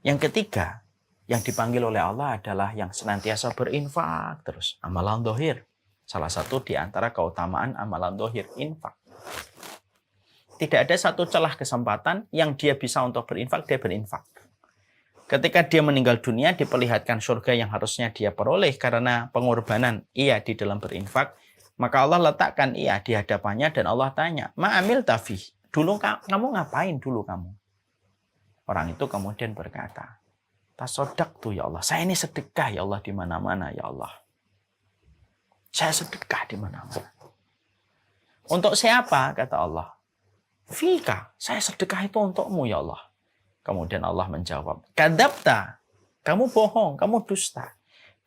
Yang ketiga, yang dipanggil oleh Allah adalah yang senantiasa berinfak terus. Amalan dohir. Salah satu di antara keutamaan amalan dohir, infak. Tidak ada satu celah kesempatan yang dia bisa untuk berinfak, dia berinfak. Ketika dia meninggal dunia, diperlihatkan surga yang harusnya dia peroleh karena pengorbanan ia di dalam berinfak. Maka Allah letakkan ia di hadapannya dan Allah tanya, Ma'amil tafih, dulu kamu ngapain dulu kamu? Orang itu kemudian berkata, tasodak tuh ya Allah, saya ini sedekah ya Allah di mana-mana ya Allah. Saya sedekah di mana-mana. Untuk siapa? Kata Allah. Fika, saya sedekah itu untukmu ya Allah. Kemudian Allah menjawab, kadzabta, kamu bohong, kamu dusta.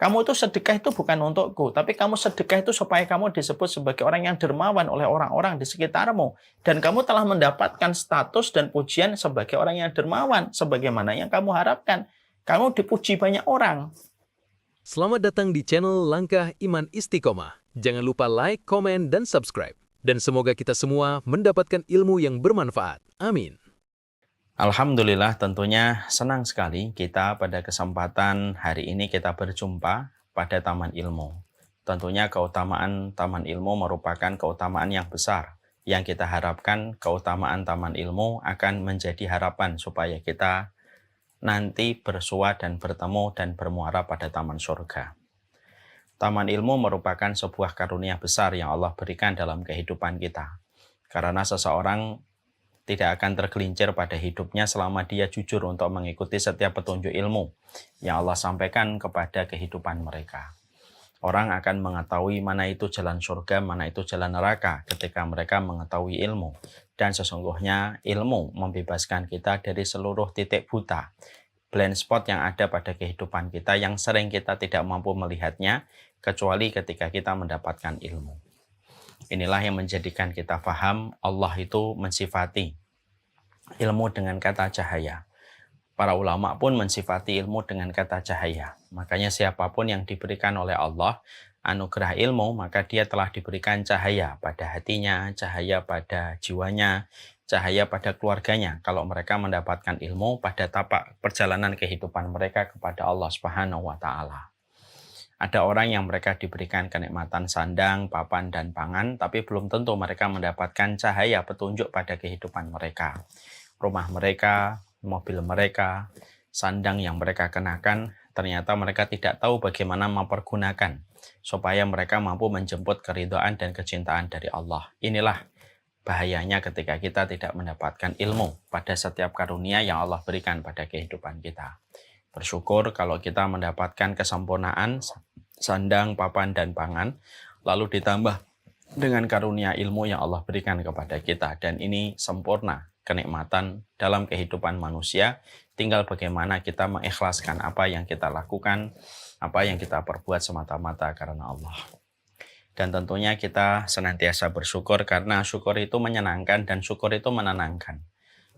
Kamu itu sedekah itu bukan untukku, tapi kamu sedekah itu supaya kamu disebut sebagai orang yang dermawan oleh orang-orang di sekitarmu. Dan kamu telah mendapatkan status dan pujian sebagai orang yang dermawan, sebagaimana yang kamu harapkan. Kamu dipuji banyak orang. Selamat datang di channel Langkah Iman Istiqomah. Jangan lupa like, komen, dan subscribe. Dan semoga kita semua mendapatkan ilmu yang bermanfaat. Amin. Alhamdulillah, tentunya senang sekali kita pada kesempatan hari ini kita berjumpa pada Taman Ilmu. Tentunya keutamaan Taman Ilmu merupakan keutamaan yang besar. Yang kita harapkan keutamaan Taman Ilmu akan menjadi harapan supaya kita nanti bersua dan bertemu dan bermuara pada Taman Surga. Taman Ilmu merupakan sebuah karunia besar yang Allah berikan dalam kehidupan kita. Karena seseorang tidak akan tergelincir pada hidupnya selama dia jujur untuk mengikuti setiap petunjuk ilmu yang Allah sampaikan kepada kehidupan mereka. Orang akan mengetahui mana itu jalan surga, mana itu jalan neraka ketika mereka mengetahui ilmu. Dan sesungguhnya ilmu membebaskan kita dari seluruh titik buta, blind spot yang ada pada kehidupan kita yang sering kita tidak mampu melihatnya kecuali ketika kita mendapatkan ilmu. Inilah yang menjadikan kita paham Allah itu mensifati ilmu dengan kata cahaya. Para ulama pun mensifati ilmu dengan kata cahaya. Makanya siapapun yang diberikan oleh Allah anugerah ilmu, maka dia telah diberikan cahaya pada hatinya, cahaya pada jiwanya, cahaya pada keluarganya. Kalau mereka mendapatkan ilmu pada tapak perjalanan kehidupan mereka kepada Allah Subhanahu wa Ta'ala. Ada orang yang mereka diberikan kenikmatan sandang, papan, dan pangan, tapi belum tentu mereka mendapatkan cahaya petunjuk pada kehidupan mereka. Rumah mereka, mobil mereka, sandang yang mereka kenakan, ternyata mereka tidak tahu bagaimana mempergunakan supaya mereka mampu menjemput keridhaan dan kecintaan dari Allah. Inilah bahayanya ketika kita tidak mendapatkan ilmu pada setiap karunia yang Allah berikan pada kehidupan kita. Bersyukur kalau kita mendapatkan kesempurnaan sandang, papan, dan pangan, lalu ditambah dengan karunia ilmu yang Allah berikan kepada kita. Dan ini sempurna kenikmatan dalam kehidupan manusia. Tinggal bagaimana kita mengikhlaskan apa yang kita lakukan, apa yang kita perbuat semata-mata karena Allah. Dan tentunya kita senantiasa bersyukur karena syukur itu menyenangkan dan syukur itu menenangkan.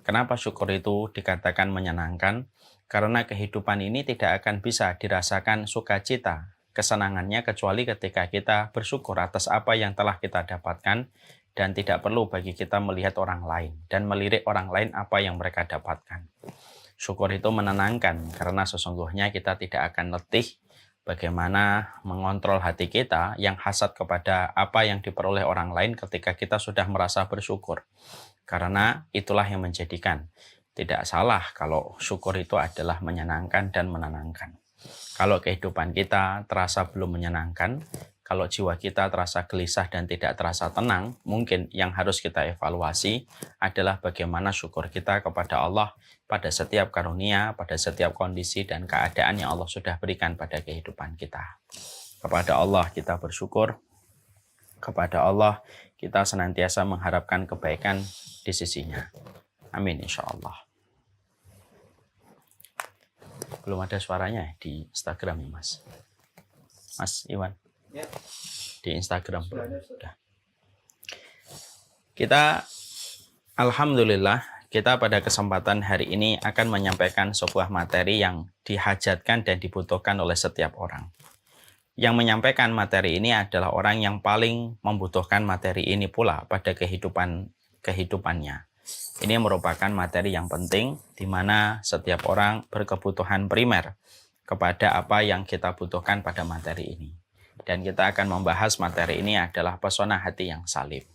Kenapa syukur itu dikatakan menyenangkan? Karena kehidupan ini tidak akan bisa dirasakan sukacita, kesenangannya kecuali ketika kita bersyukur atas apa yang telah kita dapatkan dan tidak perlu bagi kita melihat orang lain dan melirik orang lain apa yang mereka dapatkan. Syukur itu menenangkan karena sesungguhnya kita tidak akan letih bagaimana mengontrol hati kita yang hasad kepada apa yang diperoleh orang lain ketika kita sudah merasa bersyukur. Karena itulah yang menjadikan tidak salah kalau syukur itu adalah menyenangkan dan menenangkan. Kalau kehidupan kita terasa belum menyenangkan, kalau jiwa kita terasa gelisah dan tidak terasa tenang, mungkin yang harus kita evaluasi adalah bagaimana syukur kita kepada Allah pada setiap karunia, pada setiap kondisi dan keadaan yang Allah sudah berikan pada kehidupan kita. Kepada Allah kita bersyukur, kepada Allah kita senantiasa mengharapkan kebaikan di sisinya. Amin insyaallah. Belum ada suaranya di Instagram ya Mas. Mas Iwan. Ya. Di Instagram. Sudah. Kita alhamdulillah kita pada kesempatan hari ini akan menyampaikan sebuah materi yang dihajatkan dan dibutuhkan oleh setiap orang. Yang menyampaikan materi ini adalah orang yang paling membutuhkan materi ini pula pada kehidupannya. Ini merupakan materi yang penting di mana setiap orang berkebutuhan primer kepada apa yang kita butuhkan pada materi ini. Dan kita akan membahas materi ini adalah pesona hati yang salim.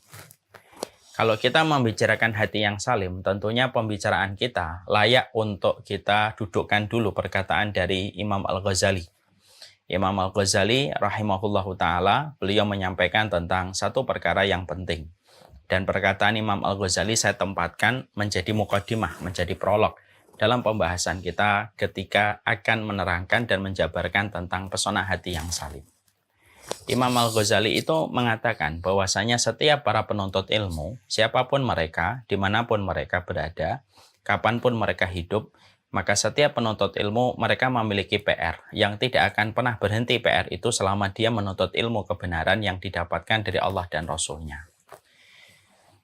Kalau kita membicarakan hati yang salim, tentunya pembicaraan kita layak untuk kita dudukkan dulu perkataan dari Imam Al-Ghazali. Imam Al-Ghazali rahimahullahu ta'ala, beliau menyampaikan tentang satu perkara yang penting. Dan perkataan Imam Al-Ghazali saya tempatkan menjadi muqaddimah, menjadi prolog dalam pembahasan kita ketika akan menerangkan dan menjabarkan tentang pesona hati yang salim. Imam Al-Ghazali itu mengatakan bahwasanya setiap para penuntut ilmu, siapapun mereka, dimanapun mereka berada, kapanpun mereka hidup, maka setiap penuntut ilmu mereka memiliki PR yang tidak akan pernah berhenti. PR itu selama dia menuntut ilmu kebenaran yang didapatkan dari Allah dan Rasul-Nya.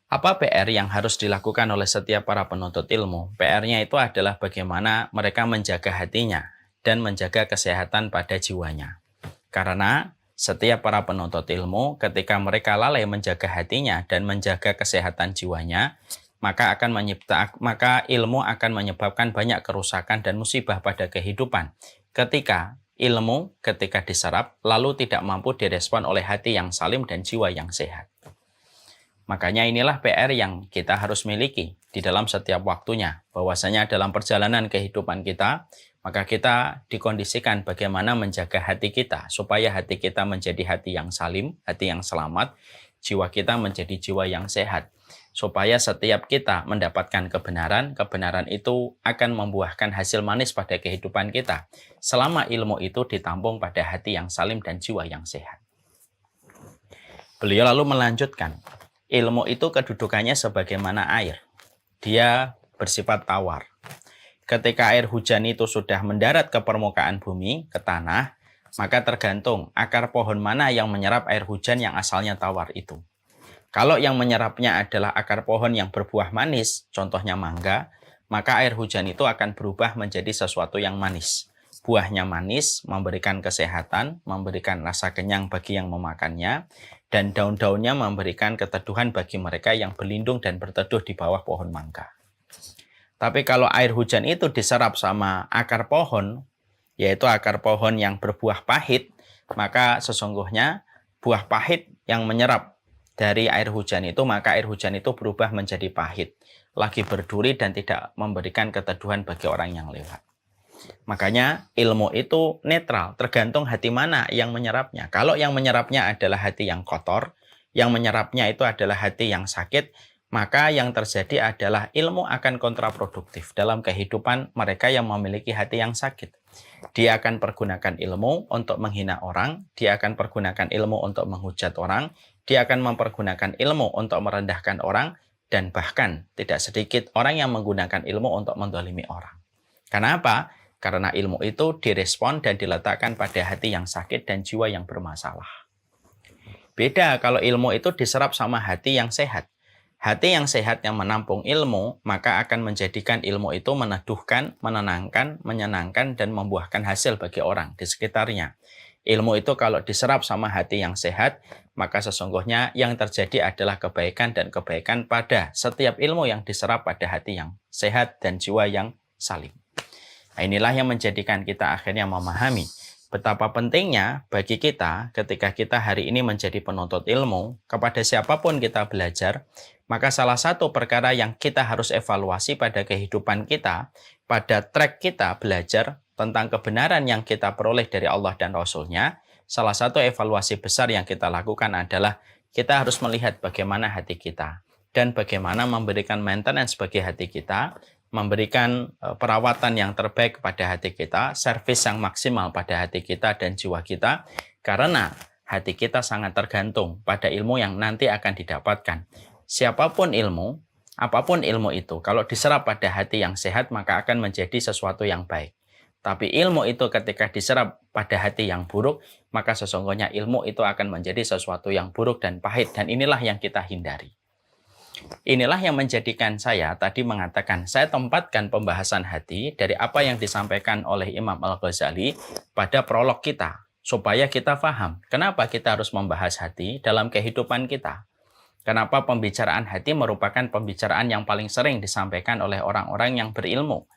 Apa PR yang harus dilakukan oleh setiap para penuntut ilmu? PR-nya itu adalah bagaimana mereka menjaga hatinya dan menjaga kesehatan pada jiwanya. Karena setiap para penuntut ilmu ketika mereka lalai menjaga hatinya dan menjaga kesehatan jiwanya, maka ilmu akan menyebabkan banyak kerusakan dan musibah pada kehidupan. Ketika diserap lalu tidak mampu direspon oleh hati yang salim dan jiwa yang sehat. Makanya inilah PR yang kita harus miliki di dalam setiap waktunya. Bahwasanya dalam perjalanan kehidupan kita, maka kita dikondisikan bagaimana menjaga hati kita, supaya hati kita menjadi hati yang salim, hati yang selamat, jiwa kita menjadi jiwa yang sehat. Supaya setiap kita mendapatkan kebenaran, kebenaran itu akan membuahkan hasil manis pada kehidupan kita. Selama ilmu itu ditampung pada hati yang salim dan jiwa yang sehat. Beliau lalu melanjutkan, ilmu itu kedudukannya sebagaimana air. Dia bersifat tawar. Ketika air hujan itu sudah mendarat ke permukaan bumi, ke tanah, maka tergantung akar pohon mana yang menyerap air hujan yang asalnya tawar itu. Kalau yang menyerapnya adalah akar pohon yang berbuah manis, contohnya mangga, maka air hujan itu akan berubah menjadi sesuatu yang manis. Buahnya manis, memberikan kesehatan, memberikan rasa kenyang bagi yang memakannya, dan daun-daunnya memberikan keteduhan bagi mereka yang berlindung dan berteduh di bawah pohon mangga. Tapi kalau air hujan itu diserap sama akar pohon, yaitu akar pohon yang berbuah pahit, maka sesungguhnya buah pahit yang menyerap dari air hujan itu, maka air hujan itu berubah menjadi pahit, lagi berduri dan tidak memberikan keteduhan bagi orang yang lewat. Makanya ilmu itu netral, tergantung hati mana yang menyerapnya. Kalau yang menyerapnya adalah hati yang kotor, yang menyerapnya itu adalah hati yang sakit, maka yang terjadi adalah ilmu akan kontraproduktif dalam kehidupan mereka yang memiliki hati yang sakit. Dia akan pergunakan ilmu untuk menghina orang, dia akan pergunakan ilmu untuk menghujat orang, dia akan mempergunakan ilmu untuk merendahkan orang, dan bahkan tidak sedikit orang yang menggunakan ilmu untuk mendolimi orang. Kenapa? Karena ilmu itu direspon dan diletakkan pada hati yang sakit dan jiwa yang bermasalah. Beda kalau ilmu itu diserap sama hati yang sehat. Hati yang sehat yang menampung ilmu, maka akan menjadikan ilmu itu meneduhkan, menenangkan, menyenangkan, dan membuahkan hasil bagi orang di sekitarnya. Ilmu itu kalau diserap sama hati yang sehat, maka sesungguhnya yang terjadi adalah kebaikan dan kebaikan pada setiap ilmu yang diserap pada hati yang sehat dan jiwa yang salim. Nah, inilah yang menjadikan kita akhirnya memahami betapa pentingnya bagi kita ketika kita hari ini menjadi penuntut ilmu, kepada siapapun kita belajar, maka salah satu perkara yang kita harus evaluasi pada kehidupan kita, pada track kita belajar tentang kebenaran yang kita peroleh dari Allah dan Rasul-Nya, salah satu evaluasi besar yang kita lakukan adalah kita harus melihat bagaimana hati kita dan bagaimana memberikan maintenance bagi hati kita, memberikan perawatan yang terbaik pada hati kita, servis yang maksimal pada hati kita dan jiwa kita, karena hati kita sangat tergantung pada ilmu yang nanti akan didapatkan. Siapapun ilmu, apapun ilmu itu, kalau diserap pada hati yang sehat, maka akan menjadi sesuatu yang baik. Tapi ilmu itu ketika diserap pada hati yang buruk, maka sesungguhnya ilmu itu akan menjadi sesuatu yang buruk dan pahit, dan inilah yang kita hindari. Inilah yang menjadikan saya tadi mengatakan, saya tempatkan pembahasan hati dari apa yang disampaikan oleh Imam Al-Ghazali pada prolog kita, supaya kita paham kenapa kita harus membahas hati dalam kehidupan kita. Kenapa pembicaraan hati merupakan pembicaraan yang paling sering disampaikan oleh orang-orang yang berilmu.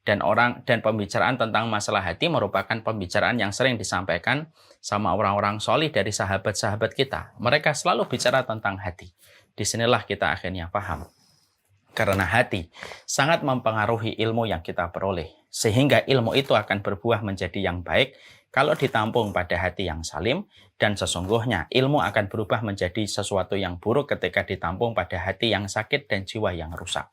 Dan pembicaraan tentang masalah hati merupakan pembicaraan yang sering disampaikan sama orang-orang solih dari sahabat-sahabat kita. Mereka selalu bicara tentang hati. Disinilah kita akhirnya paham. Karena hati sangat mempengaruhi ilmu yang kita peroleh. Sehingga ilmu itu akan berbuah menjadi yang baik kalau ditampung pada hati yang salim. Dan sesungguhnya ilmu akan berubah menjadi sesuatu yang buruk ketika ditampung pada hati yang sakit dan jiwa yang rusak.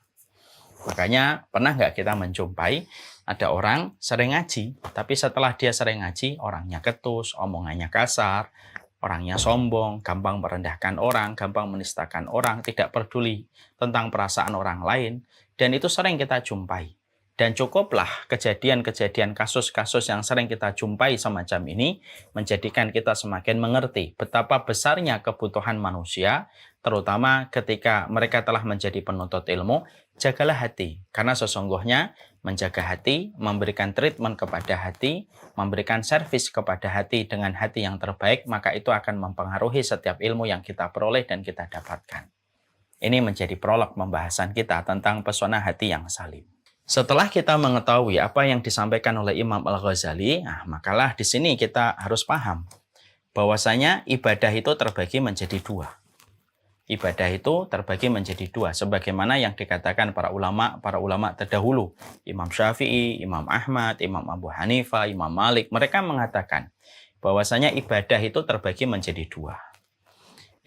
Makanya pernah nggak kita menjumpai ada orang sering ngaji, tapi setelah dia sering ngaji, orangnya ketus, omongannya kasar, orangnya sombong, gampang merendahkan orang, gampang menistakan orang, tidak peduli tentang perasaan orang lain, dan itu sering kita jumpai. Dan cukuplah kejadian-kejadian kasus-kasus yang sering kita jumpai semacam ini menjadikan kita semakin mengerti betapa besarnya kebutuhan manusia, terutama ketika mereka telah menjadi penuntut ilmu. Jagalah hati, karena sesungguhnya menjaga hati, memberikan treatment kepada hati, memberikan servis kepada hati dengan hati yang terbaik, maka itu akan mempengaruhi setiap ilmu yang kita peroleh dan kita dapatkan. Ini menjadi prolog pembahasan kita tentang pesona hati yang salim. Setelah kita mengetahui apa yang disampaikan oleh Imam Al-Ghazali, makalah di sini kita harus paham bahwasanya ibadah itu terbagi menjadi dua. Ibadah itu terbagi menjadi dua, sebagaimana yang dikatakan para ulama terdahulu. Imam Syafi'i, Imam Ahmad, Imam Abu Hanifah, Imam Malik, mereka mengatakan bahwasanya ibadah itu terbagi menjadi dua.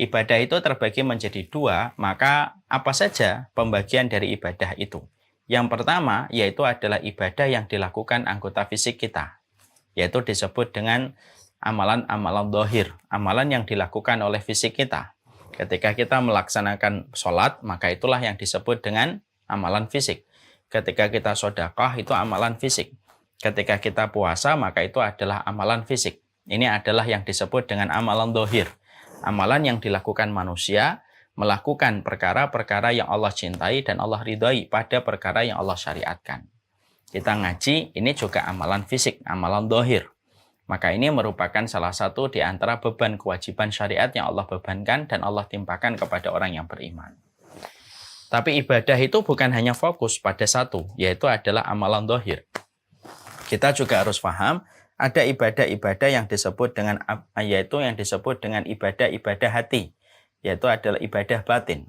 Ibadah itu terbagi menjadi dua, maka apa saja pembagian dari ibadah itu? Yang pertama, yaitu adalah ibadah yang dilakukan anggota fisik kita, yaitu disebut dengan amalan-amalan dhahir, amalan yang dilakukan oleh fisik kita. Ketika kita melaksanakan sholat, maka itulah yang disebut dengan amalan fisik. Ketika kita sedekah, itu amalan fisik. Ketika kita puasa, maka itu adalah amalan fisik. Ini adalah yang disebut dengan amalan dhahir. Amalan yang dilakukan manusia, melakukan perkara-perkara yang Allah cintai dan Allah ridhai pada perkara yang Allah syariatkan. Kita ngaji, ini juga amalan fisik, amalan dhahir. Maka ini merupakan salah satu di antara beban kewajiban syariat yang Allah bebankan dan Allah timpakan kepada orang yang beriman. Tapi ibadah itu bukan hanya fokus pada satu, yaitu adalah amalan dhahir. Kita juga harus paham, ada ibadah-ibadah yang disebut dengan ibadah-ibadah hati, yaitu adalah ibadah batin.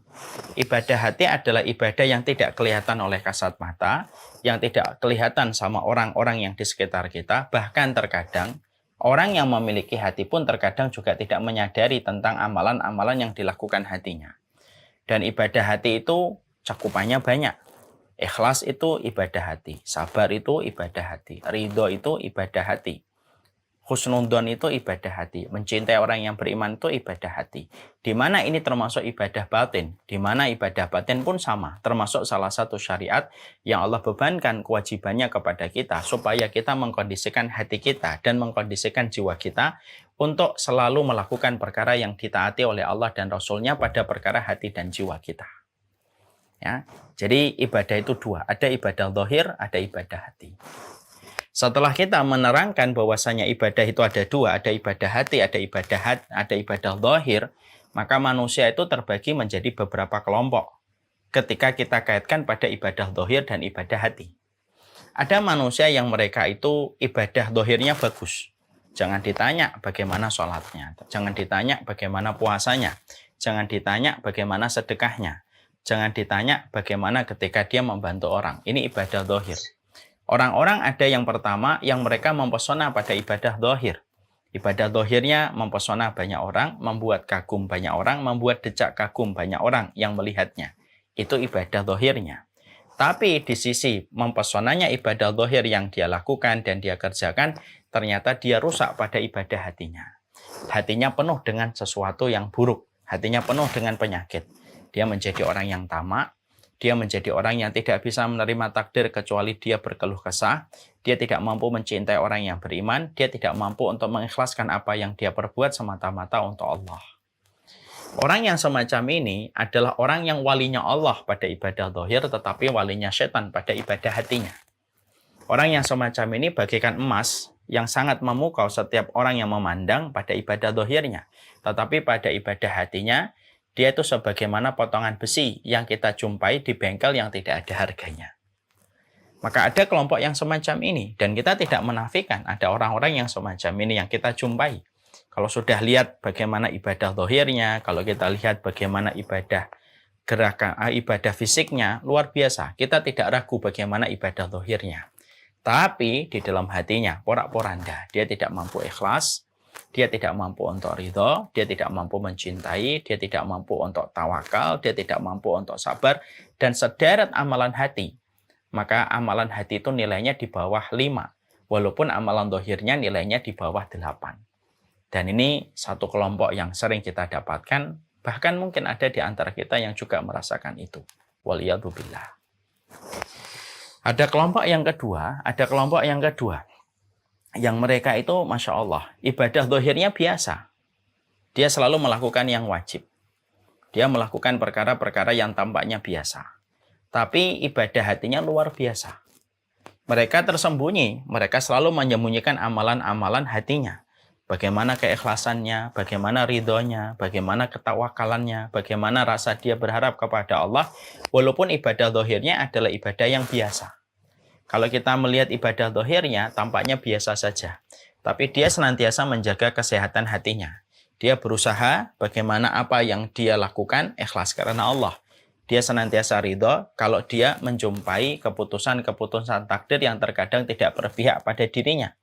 Ibadah hati adalah ibadah yang tidak kelihatan oleh kasat mata, yang tidak kelihatan sama orang-orang yang di sekitar kita, bahkan terkadang orang yang memiliki hati pun terkadang juga tidak menyadari tentang amalan-amalan yang dilakukan hatinya. Dan ibadah hati itu cakupannya banyak. Ikhlas itu ibadah hati, sabar itu ibadah hati, ridho itu ibadah hati, husnudon itu ibadah hati, mencintai orang yang beriman itu ibadah hati. Di mana ini termasuk ibadah batin, di mana ibadah batin pun sama, termasuk salah satu syariat yang Allah bebankan kewajibannya kepada kita supaya kita mengkondisikan hati kita dan mengkondisikan jiwa kita untuk selalu melakukan perkara yang ditaati oleh Allah dan Rasul-Nya pada perkara hati dan jiwa kita. Ya, jadi ibadah itu dua, ada ibadah zahir, ada ibadah hati. Setelah kita menerangkan bahwasanya ibadah itu ada dua, ada ibadah hati, ada ibadah zahir, maka manusia itu terbagi menjadi beberapa kelompok ketika kita kaitkan pada ibadah zahir dan ibadah hati. Ada manusia yang mereka itu ibadah zahirnya bagus. Jangan ditanya bagaimana sholatnya, jangan ditanya bagaimana puasanya, jangan ditanya bagaimana sedekahnya, jangan ditanya bagaimana ketika dia membantu orang. Ini ibadah zahir. Orang-orang ada yang pertama yang mereka mempesona pada ibadah zahir. Ibadah zahirnya mempesona banyak orang, membuat kagum banyak orang, membuat decak kagum banyak orang yang melihatnya. Itu ibadah zahirnya. Tapi di sisi mempesonanya ibadah zahir yang dia lakukan dan dia kerjakan, ternyata dia rusak pada ibadah hatinya. Hatinya penuh dengan sesuatu yang buruk. Hatinya penuh dengan penyakit. Dia menjadi orang yang tamak. Dia menjadi orang yang tidak bisa menerima takdir kecuali dia berkeluh kesah. Dia tidak mampu mencintai orang yang beriman. Dia tidak mampu untuk mengikhlaskan apa yang dia perbuat semata-mata untuk Allah. Orang yang semacam ini adalah orang yang walinya Allah pada ibadah zahir, tetapi walinya setan pada ibadah hatinya. Orang yang semacam ini bagaikan emas yang sangat memukau setiap orang yang memandang pada ibadah zahirnya. Tetapi pada ibadah hatinya, Dia itu sebagaimana potongan besi yang kita jumpai di bengkel yang tidak ada harganya. Maka ada kelompok yang semacam ini, dan kita tidak menafikan ada orang-orang yang semacam ini yang kita jumpai. Kalau sudah lihat bagaimana ibadah zahirnya, kalau kita lihat bagaimana ibadah ibadah fisiknya, luar biasa. Kita tidak ragu bagaimana ibadah zahirnya. Tapi di dalam hatinya, porak-poranda, dia tidak mampu ikhlas, dia tidak mampu untuk ridho, dia tidak mampu mencintai, dia tidak mampu untuk tawakal, dia tidak mampu untuk sabar, dan sederet amalan hati. Maka amalan hati itu nilainya di bawah 5, walaupun amalan zahirnya nilainya di bawah 8. Dan ini satu kelompok yang sering kita dapatkan, bahkan mungkin ada di antara kita yang juga merasakan itu. Waliyadzubillah. Ada kelompok yang kedua, yang mereka itu Masya Allah, ibadah zahirnya biasa. Dia selalu melakukan yang wajib. Dia melakukan perkara-perkara yang tampaknya biasa. Tapi ibadah hatinya luar biasa. Mereka tersembunyi, mereka selalu menyembunyikan amalan-amalan hatinya. Bagaimana keikhlasannya, bagaimana ridhonya, bagaimana ketawakalannya, bagaimana rasa dia berharap kepada Allah, walaupun ibadah zahirnya adalah ibadah yang biasa. Kalau kita melihat ibadah zahirnya, tampaknya biasa saja. Tapi dia senantiasa menjaga kesehatan hatinya. Dia berusaha bagaimana apa yang dia lakukan ikhlas karena Allah. Dia senantiasa ridho kalau dia menjumpai keputusan-keputusan takdir yang terkadang tidak berpihak pada dirinya.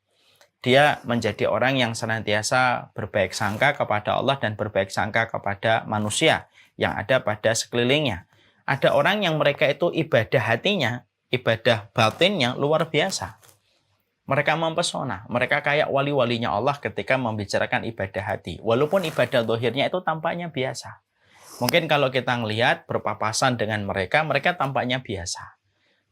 Dia menjadi orang yang senantiasa berbaik sangka kepada Allah dan berbaik sangka kepada manusia yang ada pada sekelilingnya. Ada orang yang mereka itu ibadah hatinya, ibadah batinnya luar biasa. Mereka mempesona, mereka kayak wali-walinya Allah ketika membicarakan ibadah hati. Walaupun ibadah zahirnya itu tampaknya biasa. Mungkin kalau kita melihat berpapasan dengan mereka, mereka tampaknya biasa.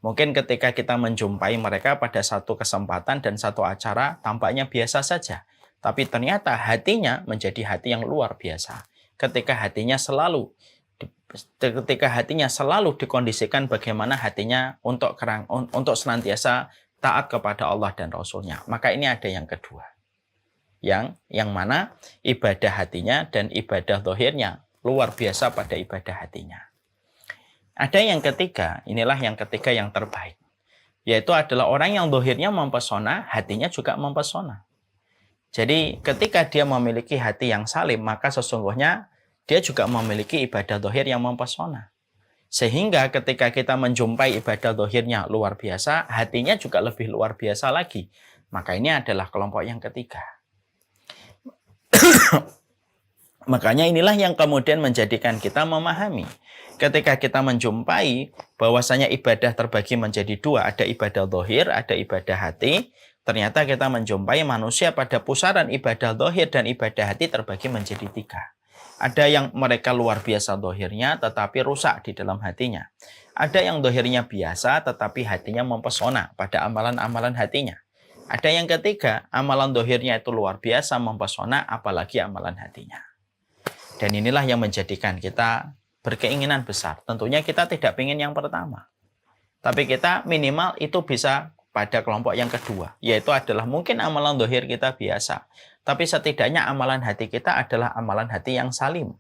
Mungkin ketika kita menjumpai mereka pada satu kesempatan dan satu acara, tampaknya biasa saja. Tapi ternyata hatinya menjadi hati yang luar biasa. Ketika hatinya selalu dikondisikan bagaimana hatinya untuk senantiasa taat kepada Allah dan Rasul-Nya. Maka ini ada yang kedua. Yang mana ibadah hatinya dan ibadah zahirnya luar biasa pada ibadah hatinya. Ada yang ketiga, inilah yang ketiga yang terbaik. Yaitu adalah orang yang zahirnya mempesona, hatinya juga mempesona. Jadi ketika dia memiliki hati yang salim, maka sesungguhnya dia juga memiliki ibadah zahir yang mempesona. Sehingga ketika kita menjumpai ibadah zahirnya luar biasa, hatinya juga lebih luar biasa lagi. Maka ini adalah kelompok yang ketiga. Makanya inilah yang kemudian menjadikan kita memahami. Ketika kita menjumpai bahwasanya ibadah terbagi menjadi dua, ada ibadah zahir, ada ibadah hati. Ternyata kita menjumpai manusia pada pusaran ibadah zahir dan ibadah hati terbagi menjadi 3. Ada yang mereka luar biasa zahirnya tetapi rusak di dalam hatinya. Ada yang zahirnya biasa tetapi hatinya mempesona pada amalan-amalan hatinya. Ada yang ketiga, amalan zahirnya itu luar biasa mempesona apalagi amalan hatinya. Dan inilah yang menjadikan kita berkeinginan besar. Tentunya kita tidak ingin yang pertama. Tapi kita minimal itu bisa pada kelompok yang kedua. Yaitu adalah mungkin amalan zahir kita biasa. Tapi setidaknya amalan hati kita adalah amalan hati yang salim.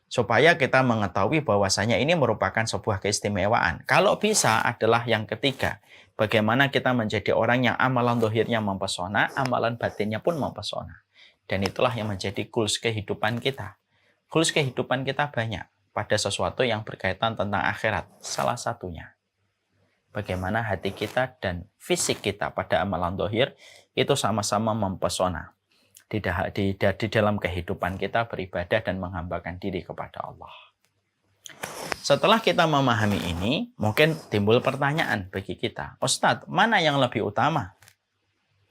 Supaya kita mengetahui bahwasanya ini merupakan sebuah keistimewaan. Kalau bisa adalah yang ketiga. Bagaimana kita menjadi orang yang amalan zahirnya mempesona, amalan batinnya pun mempesona. Dan itulah yang menjadi goals kehidupan kita. Goals kehidupan kita banyak pada sesuatu yang berkaitan tentang akhirat. Salah satunya, bagaimana hati kita dan fisik kita pada amalan zahir itu sama-sama mempesona di dalam kehidupan kita beribadah dan menghambakan diri kepada Allah. Setelah kita memahami ini, mungkin timbul pertanyaan bagi kita. Ustadz, mana yang lebih utama?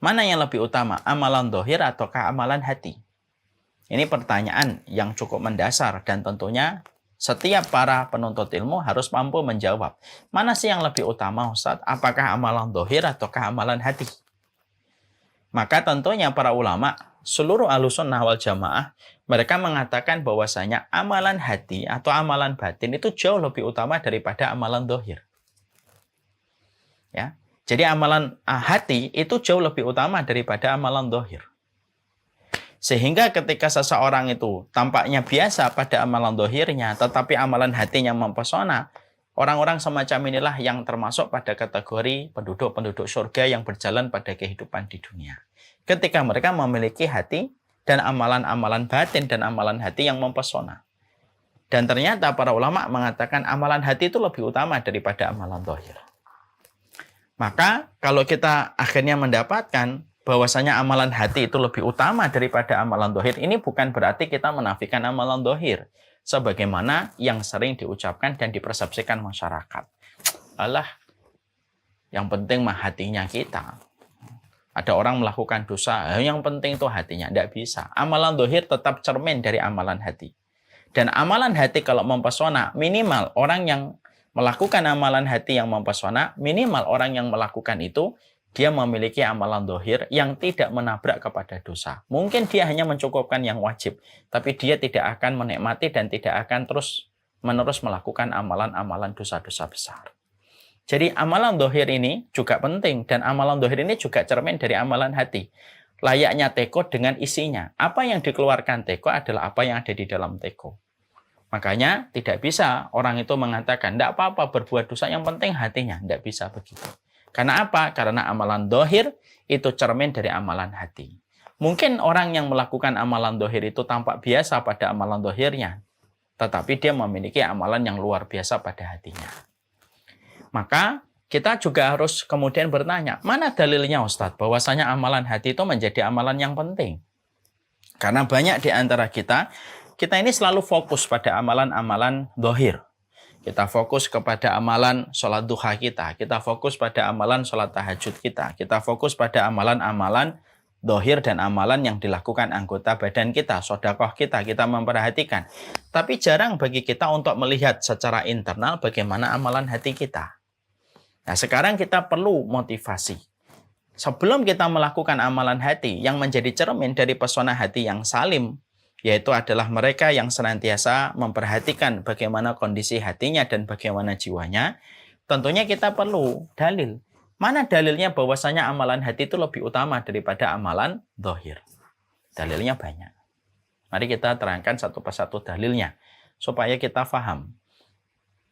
Mana yang lebih utama, amalan zahir ataukah amalan hati? Ini pertanyaan yang cukup mendasar dan tentunya setiap para penuntut ilmu harus mampu menjawab. Mana sih yang lebih utama, Ustadz? Apakah amalan zahir ataukah amalan hati? Maka tentunya para ulama, seluruh ahlussunnah wal jamaah, mereka mengatakan bahwasanya amalan hati atau amalan batin itu jauh lebih utama daripada amalan zahir. Ya. Jadi amalan hati itu jauh lebih utama daripada amalan zahir. Sehingga ketika seseorang itu tampaknya biasa pada amalan dohirnya, tetapi amalan hatinya mempesona, orang-orang semacam inilah yang termasuk pada kategori penduduk-penduduk surga yang berjalan pada kehidupan di dunia. Ketika mereka memiliki hati dan amalan-amalan batin dan amalan hati yang mempesona. Dan ternyata para ulama mengatakan amalan hati itu lebih utama daripada amalan dohir. Maka kalau kita akhirnya mendapatkan bahwasanya amalan hati itu lebih utama daripada amalan dohir, ini bukan berarti kita menafikan amalan dohir. Sebagaimana yang sering diucapkan dan dipersepsikan masyarakat. Alah, yang penting mah hatinya kita. Ada orang melakukan dosa, yang penting itu hatinya. Tidak bisa. Amalan dohir tetap cermin dari amalan hati. Dan amalan hati kalau mempesona, minimal orang yang melakukan amalan hati yang mempesona, minimal orang yang melakukan itu, dia memiliki amalan dohir yang tidak menabrak kepada dosa. Mungkin dia hanya mencukupkan yang wajib, tapi dia tidak akan menikmati dan tidak akan terus-menerus melakukan amalan-amalan dosa-dosa besar. Jadi amalan dohir ini juga penting, dan amalan dohir ini juga cermin dari amalan hati. Layaknya teko dengan isinya. Apa yang dikeluarkan teko adalah apa yang ada di dalam teko. Makanya tidak bisa orang itu mengatakan, tidak apa-apa berbuat dosa, yang penting hatinya. Tidak bisa begitu. Karena apa? Karena amalan dohir itu cermin dari amalan hati. Mungkin orang yang melakukan amalan dohir itu tampak biasa pada amalan dohirnya. Tetapi dia memiliki amalan yang luar biasa pada hatinya. Maka kita juga harus kemudian bertanya, mana dalilnya Ustadz? Bahwasanya amalan hati itu menjadi amalan yang penting. Karena banyak di antara kita ini selalu fokus pada amalan-amalan dohir. Kita fokus kepada amalan sholat duha kita. Kita fokus pada amalan sholat tahajud kita. Kita fokus pada amalan-amalan dohir dan amalan yang dilakukan anggota badan kita. Sedekah kita memperhatikan. Tapi jarang bagi kita untuk melihat secara internal bagaimana amalan hati kita. Nah, sekarang kita perlu motivasi. Sebelum kita melakukan amalan hati yang menjadi cermin dari pesona hati yang salim, yaitu adalah mereka yang senantiasa memperhatikan bagaimana kondisi hatinya dan bagaimana jiwanya, tentunya kita perlu dalil. Mana dalilnya bahwasanya amalan hati itu lebih utama daripada amalan dohir? Dalilnya banyak. Mari kita terangkan satu persatu dalilnya, supaya kita paham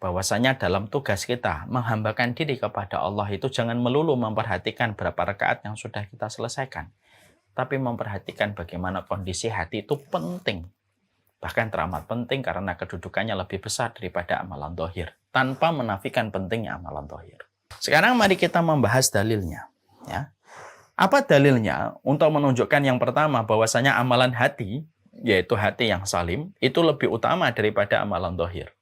bahwasanya dalam tugas kita menghambakan diri kepada Allah itu jangan melulu memperhatikan berapa rakaat yang sudah kita selesaikan. Tapi memperhatikan bagaimana kondisi hati itu penting. Bahkan teramat penting karena kedudukannya lebih besar daripada amalan dohir. Tanpa menafikan pentingnya amalan dohir. Sekarang mari kita membahas dalilnya. Ya. Apa dalilnya untuk menunjukkan yang pertama bahwasanya amalan hati, yaitu hati yang salim, itu lebih utama daripada amalan dohir.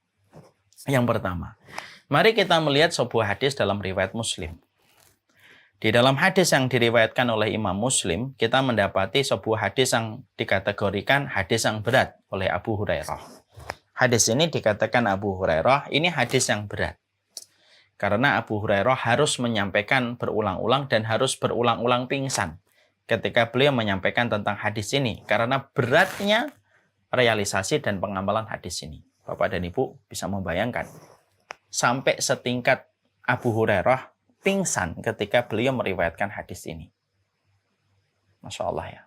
Yang pertama, mari kita melihat sebuah hadis dalam riwayat Muslim. Di dalam hadis yang diriwayatkan oleh Imam Muslim, kita mendapati sebuah hadis yang dikategorikan hadis yang berat oleh Abu Hurairah. Hadis ini dikatakan Abu Hurairah, ini hadis yang berat. Karena Abu Hurairah harus menyampaikan berulang-ulang dan harus berulang-ulang pingsan ketika beliau menyampaikan tentang hadis ini. Karena beratnya realisasi dan pengamalan hadis ini. Bapak dan Ibu bisa membayangkan. Sampai setingkat Abu Hurairah pingsan ketika beliau meriwayatkan hadis ini. Masya Allah ya.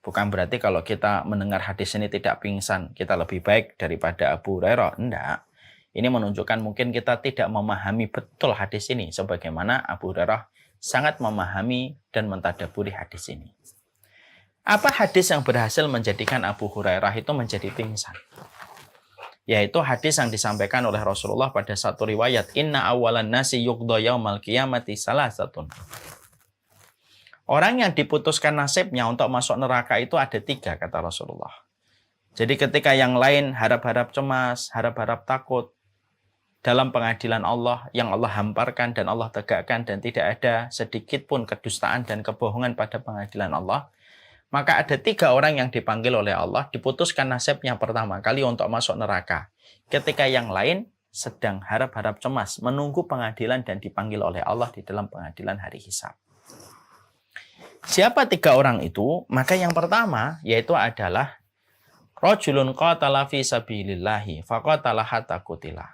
Bukan berarti kalau kita mendengar hadis ini tidak pingsan, kita lebih baik daripada Abu Hurairah. Enggak. Ini menunjukkan mungkin kita tidak memahami betul hadis ini. Sebagaimana Abu Hurairah sangat memahami dan mentadaburi hadis ini. Apa hadis yang berhasil menjadikan Abu Hurairah itu menjadi pingsan? Yaitu hadis yang disampaikan oleh Rasulullah pada satu riwayat, inna awalan nasi yuqda yaumal qiyamati salasatun. Orang yang diputuskan nasibnya untuk masuk neraka itu ada 3, kata Rasulullah. Jadi ketika yang lain harap-harap cemas, harap-harap takut dalam pengadilan Allah yang Allah hamparkan dan Allah tegakkan dan tidak ada sedikit pun kedustaan dan kebohongan pada pengadilan Allah, maka ada 3 orang yang dipanggil oleh Allah, diputuskan nasibnya pertama kali untuk masuk neraka. Ketika yang lain sedang harap-harap cemas, menunggu pengadilan dan dipanggil oleh Allah di dalam pengadilan hari hisab. Siapa 3 orang itu? Maka yang pertama yaitu adalah rajulun qatala fi sabilillahi faqatala hatta qutila.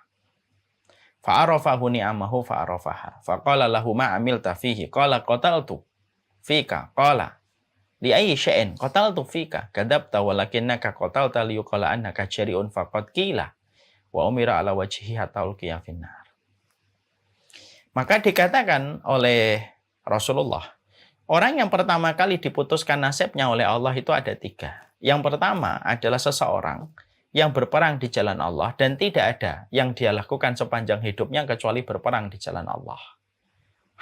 Fa'arafahu ni'amahu fa'arafaha. Faqala lahu ma amilta fihi. Qala qataltu fika. Qala Li ayyi syai'in qataltu fika kadzabta walakinnaka qatalta liyuqala annaka jari'un faqad qila wa umira ala wajhihi hatta ulqiya finnar. Maka dikatakan oleh Rasulullah, orang yang pertama kali diputuskan nasibnya oleh Allah itu ada 3. Yang pertama adalah seseorang yang berperang di jalan Allah dan tidak ada yang dia lakukan sepanjang hidupnya kecuali berperang di jalan Allah.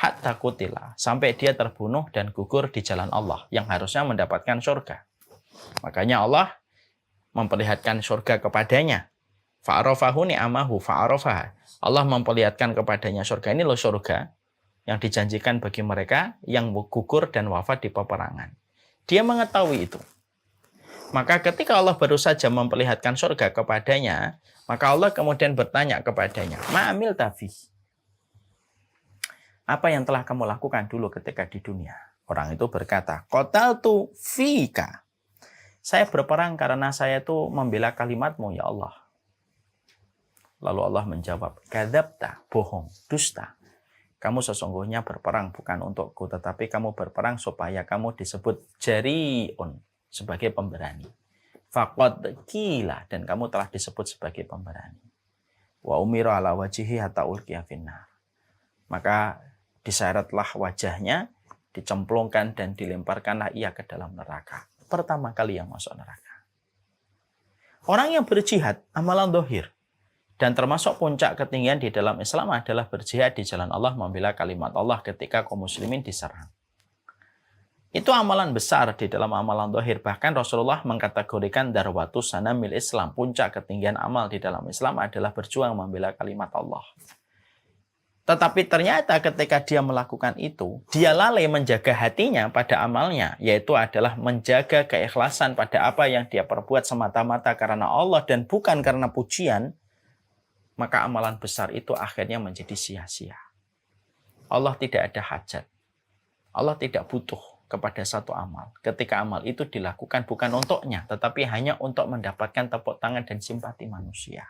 Hatta kutila, sampai dia terbunuh dan gugur di jalan Allah yang harusnya mendapatkan surga. Makanya Allah memperlihatkan surga kepadanya. Fa'arafahu ni'amahu fa'arafaha. Allah memperlihatkan kepadanya surga. Ini loh surga yang dijanjikan bagi mereka yang gugur dan wafat di peperangan. Dia mengetahui itu. Maka ketika Allah baru saja memperlihatkan surga kepadanya, maka Allah kemudian bertanya kepadanya, Ma'amil tafi. Apa yang telah kamu lakukan dulu ketika di dunia? Orang itu berkata, Qataltu fika. Saya berperang karena saya itu membela kalimatmu, ya Allah. Lalu Allah menjawab, Kadzabta, bohong, dusta. Kamu sesungguhnya berperang bukan untukku, tetapi kamu berperang supaya kamu disebut jari'un, sebagai pemberani. Faqad qila, dan kamu telah disebut sebagai pemberani. Wa umira ala wajhihi hatta ulqiya finnar. Maka diseretlah wajahnya, dicemplungkan dan dilemparkanlah ia ke dalam neraka. Pertama kali yang masuk neraka. Orang yang berjihad, amalan dohir. Dan termasuk puncak ketinggian di dalam Islam adalah berjihad di jalan Allah, membela kalimat Allah ketika kaum muslimin diserang. Itu amalan besar di dalam amalan dohir. Bahkan Rasulullah mengkategorikan darwatus sanamil Islam. Puncak ketinggian amal di dalam Islam adalah berjuang membela kalimat Allah. Tetapi ternyata ketika dia melakukan itu, dia lalai menjaga hatinya pada amalnya, yaitu adalah menjaga keikhlasan pada apa yang dia perbuat semata-mata karena Allah dan bukan karena pujian, maka amalan besar itu akhirnya menjadi sia-sia. Allah tidak ada hajat. Allah tidak butuh kepada satu amal. Ketika amal itu dilakukan bukan untuknya, tetapi hanya untuk mendapatkan tepuk tangan dan simpati manusia.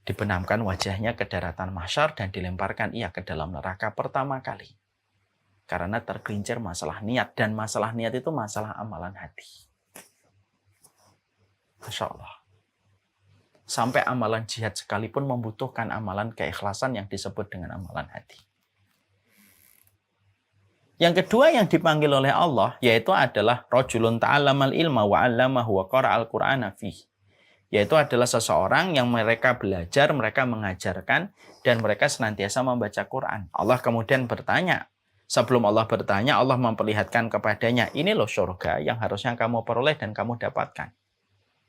Dibenamkan wajahnya ke daratan mahsyar dan dilemparkan ia ke dalam neraka pertama kali. Karena tergelincir masalah niat, dan masalah niat itu masalah amalan hati. Masya Allah. Sampai amalan jihad sekalipun membutuhkan amalan keikhlasan yang disebut dengan amalan hati. Yang kedua yang dipanggil oleh Allah, yaitu adalah rajulun ta'allamal ilma wa 'allamahu wa qara'al Qur'ana fihi. Yaitu adalah seseorang yang mereka belajar, mereka mengajarkan, dan mereka senantiasa membaca Quran. Allah kemudian bertanya. Sebelum Allah bertanya, Allah memperlihatkan kepadanya, ini loh surga yang harusnya kamu peroleh dan kamu dapatkan.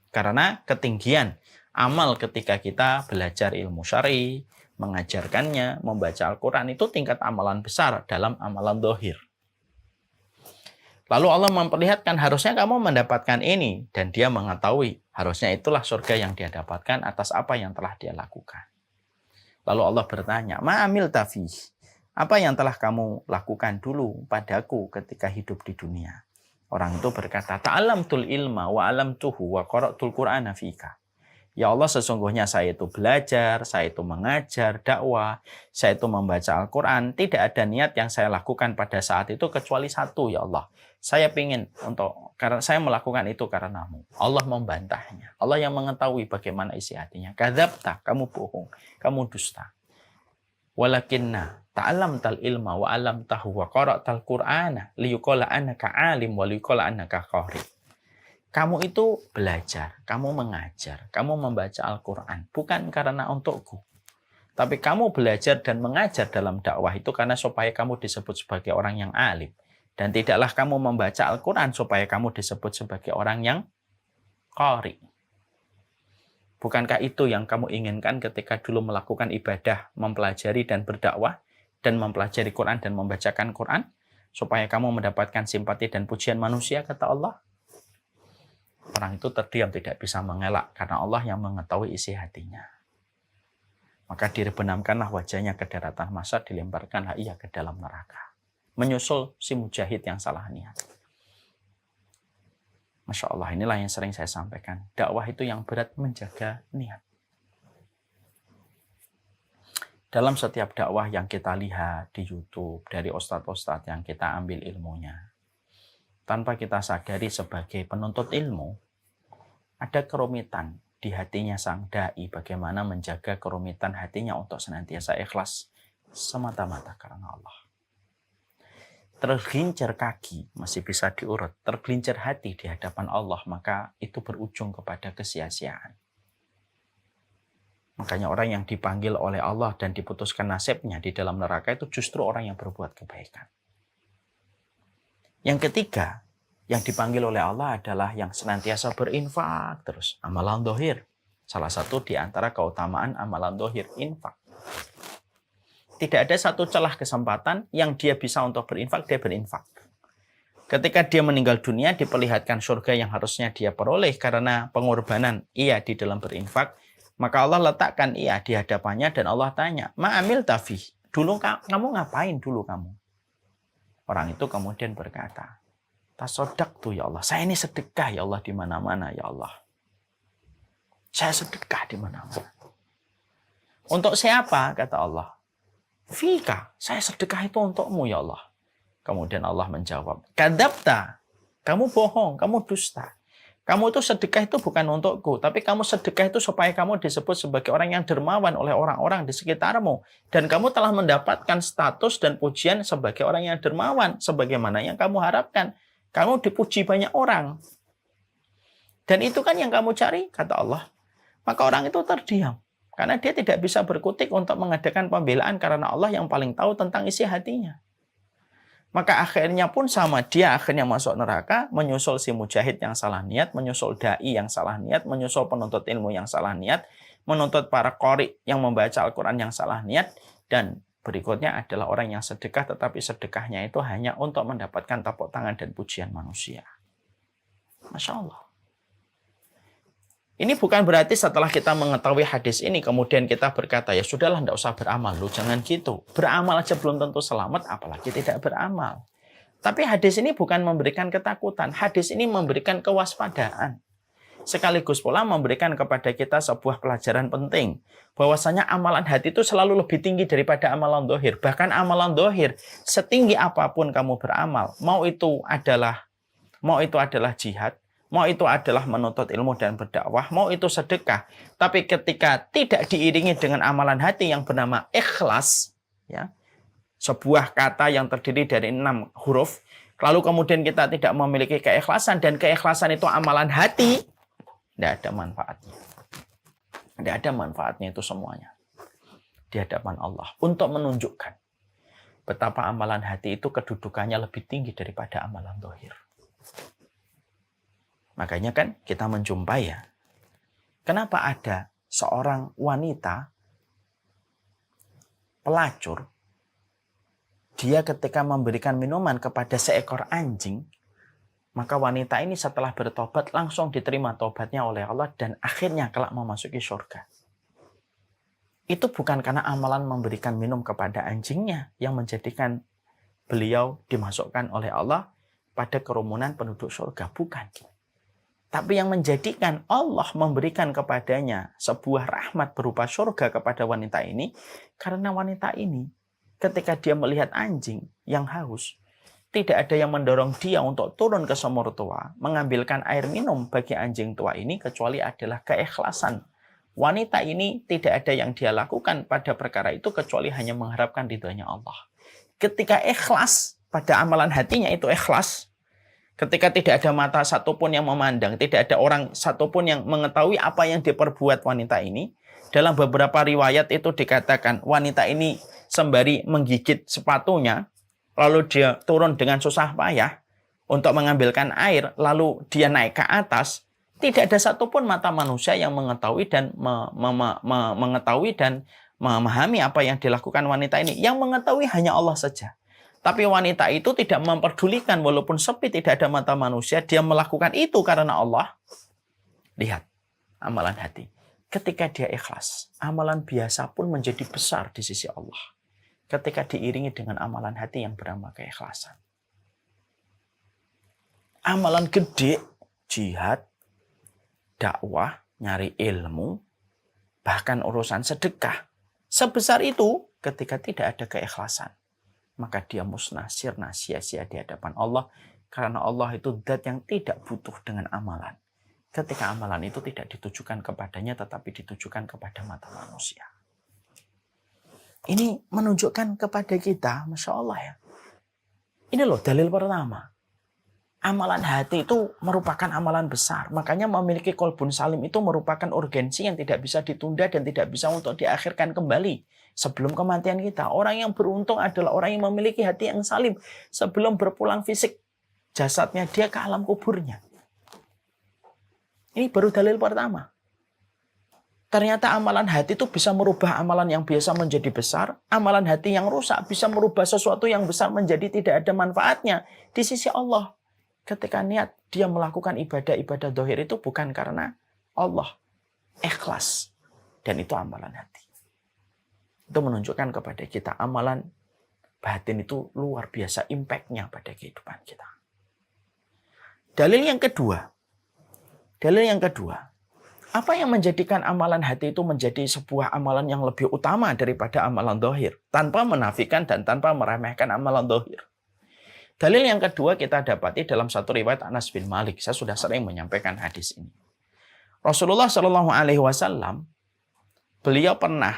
Karena ketinggian amal ketika kita belajar ilmu syar'i, mengajarkannya, membaca Al-Quran, itu tingkat amalan besar dalam amalan dohir. Lalu Allah memperlihatkan harusnya kamu mendapatkan ini. Dan dia mengetahui harusnya itulah surga yang dia dapatkan atas apa yang telah dia lakukan. Lalu Allah bertanya, Ma'amil tafih, apa yang telah kamu lakukan dulu padaku ketika hidup di dunia? Orang itu berkata, Ta'alamtul ilma wa alamtuhu wa qara'tul Qur'ana fika. Ya Allah, sesungguhnya saya itu belajar, saya itu mengajar, dakwah, saya itu membaca Al-Quran. Tidak ada niat yang saya lakukan pada saat itu kecuali satu, ya Allah. Saya ingin karena saya melakukan itu karenamu. Allah membantahnya. Allah yang mengetahui bagaimana isi hatinya. Kadzabta, kamu bohong, kamu dusta. Walakinna ta'allamtal ilma wa alamtahu wa qara'tal Qur'ana liyuqala annaka alim wa liyuqala annaka qari. Kamu itu belajar, kamu mengajar, kamu membaca Al-Quran. Bukan karena untukku. Tapi kamu belajar dan mengajar dalam dakwah itu karena supaya kamu disebut sebagai orang yang alim. Dan tidaklah kamu membaca Al-Quran supaya kamu disebut sebagai orang yang qari. Bukankah itu yang kamu inginkan ketika dulu melakukan ibadah, mempelajari dan berdakwah, dan mempelajari Quran dan membacakan Quran? Supaya kamu mendapatkan simpati dan pujian manusia, kata Allah. Orang itu terdiam, tidak bisa mengelak karena Allah yang mengetahui isi hatinya. Maka dibenamkanlah wajahnya ke daratan mahsyar, dilemparkanlah ia ke dalam neraka. Menyusul si mujahid yang salah niat. Masya Allah, inilah yang sering saya sampaikan. Dakwah itu yang berat menjaga niat. Dalam setiap dakwah yang kita lihat di YouTube, dari ustadz-ustadz yang kita ambil ilmunya, tanpa kita sadari sebagai penuntut ilmu, ada kerumitan di hatinya sang dai, bagaimana menjaga kerumitan hatinya untuk senantiasa ikhlas semata-mata karena Allah. Tergelincir kaki masih bisa diurut, tergelincir hati di hadapan Allah, maka itu berujung kepada kesia-siaan. Makanya orang yang dipanggil oleh Allah dan diputuskan nasibnya di dalam neraka itu justru orang yang berbuat kebaikan. Yang ketiga, yang dipanggil oleh Allah adalah yang senantiasa berinfak terus. Amalan dohir. Salah satu di antara keutamaan amalan dohir, infak. Tidak ada satu celah kesempatan yang dia bisa untuk berinfak, dia berinfak. Ketika dia meninggal dunia, diperlihatkan surga yang harusnya dia peroleh karena pengorbanan ia di dalam berinfak. Maka Allah letakkan ia di hadapannya dan Allah tanya, Ma'amil tafih, dulu kamu ngapain dulu kamu? Orang itu kemudian berkata, Tasodak tuh ya Allah, saya ini sedekah ya Allah di mana-mana ya Allah. Saya sedekah di mana-mana. Untuk siapa? Kata Allah. Fika, saya sedekah itu untukmu ya Allah. Kemudian Allah menjawab, Kadzabta, kamu bohong, kamu dusta. Kamu itu sedekah itu bukan untukku, tapi kamu sedekah itu supaya kamu disebut sebagai orang yang dermawan oleh orang-orang di sekitarmu. Dan kamu telah mendapatkan status dan pujian sebagai orang yang dermawan, sebagaimana yang kamu harapkan. Kamu dipuji banyak orang. Dan itu kan yang kamu cari, kata Allah. Maka orang itu terdiam. Karena dia tidak bisa berkutik untuk mengadakan pembelaan karena Allah yang paling tahu tentang isi hatinya. Maka akhirnya pun sama, dia akhirnya masuk neraka, menyusul si mujahid yang salah niat, menyusul da'i yang salah niat, menyusul penuntut ilmu yang salah niat, menuntut para qori yang membaca Al-Quran yang salah niat, dan berikutnya adalah orang yang sedekah, tetapi sedekahnya itu hanya untuk mendapatkan tepuk tangan dan pujian manusia. Masya Allah. Ini bukan berarti setelah kita mengetahui hadis ini, kemudian kita berkata, ya sudahlah, tidak usah beramal. Lu jangan gitu. Beramal aja belum tentu selamat, apalagi tidak beramal. Tapi hadis ini bukan memberikan ketakutan. Hadis ini memberikan kewaspadaan. Sekaligus pula memberikan kepada kita sebuah pelajaran penting. Bahwasanya amalan hati itu selalu lebih tinggi daripada amalan dohir. Bahkan amalan dohir, setinggi apapun kamu beramal, mau itu adalah jihad, mau itu adalah menuntut ilmu dan berdakwah, mau itu sedekah. Tapi ketika tidak diiringi dengan amalan hati yang bernama ikhlas, ya, sebuah kata yang terdiri dari 6 huruf, lalu kemudian kita tidak memiliki keikhlasan, dan keikhlasan itu amalan hati, tidak ada manfaatnya. Tidak ada manfaatnya itu semuanya di hadapan Allah. Untuk menunjukkan betapa amalan hati itu kedudukannya lebih tinggi daripada amalan dohir. Makanya kan kita menjumpai ya, kenapa ada seorang wanita pelacur, dia ketika memberikan minuman kepada seekor anjing, maka wanita ini setelah bertobat langsung diterima tobatnya oleh Allah dan akhirnya kelak memasuki surga. Itu bukan karena amalan memberikan minum kepada anjingnya yang menjadikan beliau dimasukkan oleh Allah pada kerumunan penduduk surga, bukan. Tapi yang menjadikan Allah memberikan kepadanya sebuah rahmat berupa surga kepada wanita ini, karena wanita ini ketika dia melihat anjing yang haus, tidak ada yang mendorong dia untuk turun ke sumur tua, mengambilkan air minum bagi anjing tua ini, kecuali adalah keikhlasan. Wanita ini tidak ada yang dia lakukan pada perkara itu, kecuali hanya mengharapkan ridhonya Allah. Ketika ikhlas, pada amalan hatinya itu ikhlas, ketika tidak ada mata satupun yang memandang, tidak ada orang satupun yang mengetahui apa yang diperbuat wanita ini. Dalam beberapa riwayat itu dikatakan wanita ini sembari menggigit sepatunya, lalu dia turun dengan susah payah untuk mengambilkan air, lalu dia naik ke atas. Tidak ada satupun mata manusia yang mengetahui dan mengetahui dan memahami apa yang dilakukan wanita ini. Yang mengetahui hanya Allah saja. Tapi wanita itu tidak memperdulikan, walaupun sepi, tidak ada mata manusia, dia melakukan itu karena Allah. Lihat, amalan hati. Ketika dia ikhlas, amalan biasa pun menjadi besar di sisi Allah. Ketika diiringi dengan amalan hati yang bernama keikhlasan. Amalan gede, jihad, dakwah, nyari ilmu, bahkan urusan sedekah. Sebesar itu ketika tidak ada keikhlasan, maka dia musnah, sirna, sia-sia di hadapan Allah. Karena Allah itu zat yang tidak butuh dengan amalan. Ketika amalan itu tidak ditujukan kepadanya, tetapi ditujukan kepada mata manusia. Ini menunjukkan kepada kita, Masya Allah ya. Ini loh dalil pertama. Amalan hati itu merupakan amalan besar. Makanya memiliki qalbun salim itu merupakan urgensi yang tidak bisa ditunda dan tidak bisa untuk diakhirkan kembali sebelum kematian kita. Orang yang beruntung adalah orang yang memiliki hati yang salim sebelum berpulang fisik jasadnya dia ke alam kuburnya. Ini baru dalil pertama. Ternyata amalan hati itu bisa merubah amalan yang biasa menjadi besar. Amalan hati yang rusak bisa merubah sesuatu yang besar menjadi tidak ada manfaatnya di sisi Allah. Ketika niat dia melakukan ibadah-ibadah zahir itu bukan karena Allah. Ikhlas. Dan itu amalan hati. Itu menunjukkan kepada kita amalan batin itu luar biasa impact-nya pada kehidupan kita. Dalil yang kedua. Apa yang menjadikan amalan hati itu menjadi sebuah amalan yang lebih utama daripada amalan zahir? Tanpa menafikan dan tanpa meremehkan amalan zahir. Dalil yang kedua kita dapati dalam satu riwayat Anas bin Malik. Saya sudah sering menyampaikan hadis ini. Rasulullah Shallallahu Alaihi Wasallam, beliau pernah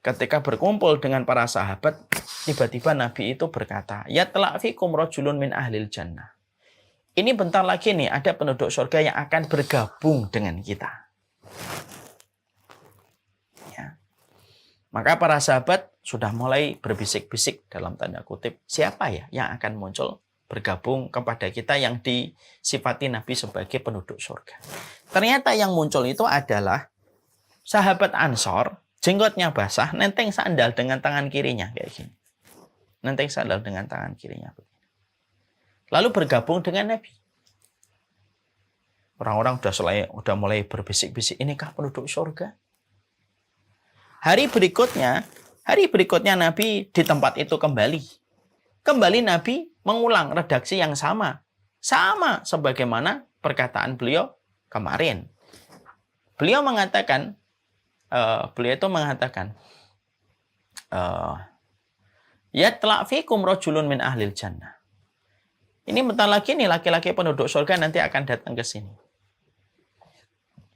ketika berkumpul dengan para sahabat, tiba-tiba Nabi itu berkata, ya telak fikum rajulun min ahlil jannah. Ini bentar lagi nih ada penduduk surga yang akan bergabung dengan kita. Ya. Maka para sahabat sudah mulai berbisik-bisik dalam tanda kutip, siapa ya yang akan muncul bergabung kepada kita yang disifati Nabi sebagai penduduk surga. Ternyata yang muncul itu adalah sahabat Ansor, jenggotnya basah, nenteng sandal dengan tangan kirinya kayak gini. Nenteng sandal dengan tangan kirinya. Lalu bergabung dengan Nabi. Orang-orang udah mulai berbisik-bisik, inikah penduduk surga? Hari berikutnya Nabi di tempat itu kembali. Kembali Nabi mengulang redaksi yang sama. Sama sebagaimana perkataan beliau kemarin. Beliau itu mengatakan, ya telak fikum rajulun min ahlil jannah. Ini bentar lagi nih laki-laki penduduk surga nanti akan datang ke sini.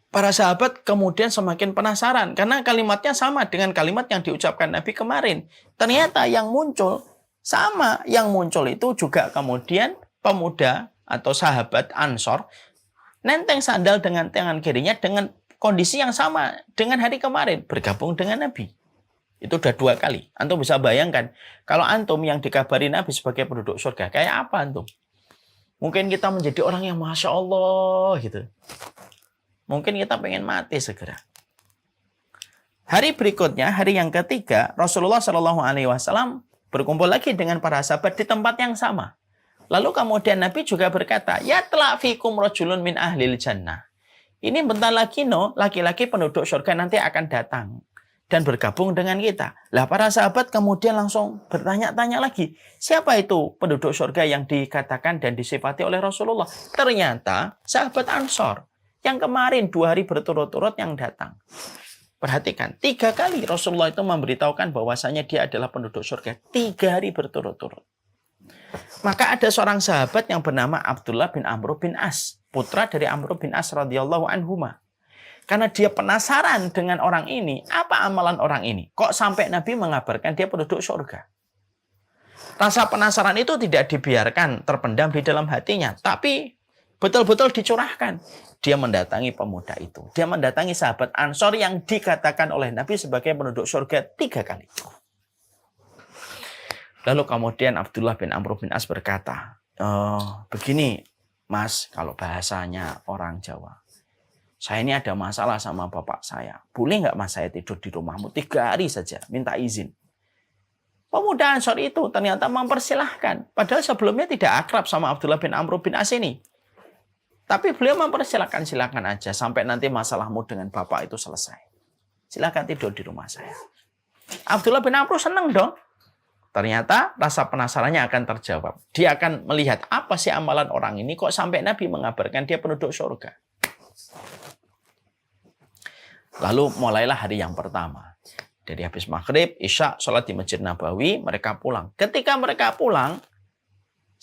Para sahabat kemudian semakin penasaran karena kalimatnya sama dengan kalimat yang diucapkan Nabi kemarin. Ternyata yang muncul sama, yang muncul itu juga kemudian pemuda atau sahabat Ansor nenteng sandal dengan tangan kirinya dengan kondisi yang sama dengan hari kemarin, bergabung dengan Nabi. Itu udah 2 kali. Antum bisa bayangkan kalau antum yang dikabari Nabi sebagai penduduk surga, kayak apa antum? Mungkin kita menjadi orang yang Masya Allah gitu. Mungkin kita pengen mati segera. Hari berikutnya, hari yang ketiga, Rasulullah Shallallahu Alaihi Wasallam berkumpul lagi dengan para sahabat di tempat yang sama. Lalu kemudian Nabi juga berkata, ya telak fikum rajulun min ahlil jannah. Ini bentar lagi laki-laki penduduk surga nanti akan datang dan bergabung dengan kita. Lah para sahabat kemudian langsung bertanya-tanya lagi, siapa itu penduduk surga yang dikatakan dan disifati oleh Rasulullah? Ternyata sahabat Ansor yang kemarin 2 hari berturut-turut yang datang. Perhatikan, 3 kali Rasulullah itu memberitahukan bahwasanya dia adalah penduduk surga. 3 hari berturut-turut. Maka ada seorang sahabat yang bernama Abdullah bin Amr bin As, putra dari Amr bin As radhiyallahu anhuma. Karena dia penasaran dengan orang ini, apa amalan orang ini? Kok sampai Nabi mengabarkan dia penduduk surga? Rasa penasaran itu tidak dibiarkan terpendam di dalam hatinya, tapi betul-betul dicurahkan. Dia mendatangi pemuda itu. Dia mendatangi sahabat Ansor yang dikatakan oleh Nabi sebagai penduduk surga 3 kali. Lalu kemudian Abdullah bin Amr bin As berkata, begini mas, kalau bahasanya orang Jawa. Saya ini ada masalah sama bapak saya. Boleh nggak mas saya tidur di rumahmu 3 hari saja, minta izin. Pemuda Ansor itu ternyata mempersilahkan. Padahal sebelumnya tidak akrab sama Abdullah bin Amr bin As ini. Tapi beliau mempersilahkan, silakan aja sampai nanti masalahmu dengan bapak itu selesai. Silakan tidur di rumah saya. Abdullah bin Amr senang dong. Ternyata rasa penasarannya akan terjawab. Dia akan melihat apa sih amalan orang ini kok sampai Nabi mengabarkan dia penduduk surga. Lalu mulailah hari yang pertama. Dari habis maghrib, isya, sholat di Masjid Nabawi, mereka pulang. Ketika mereka pulang,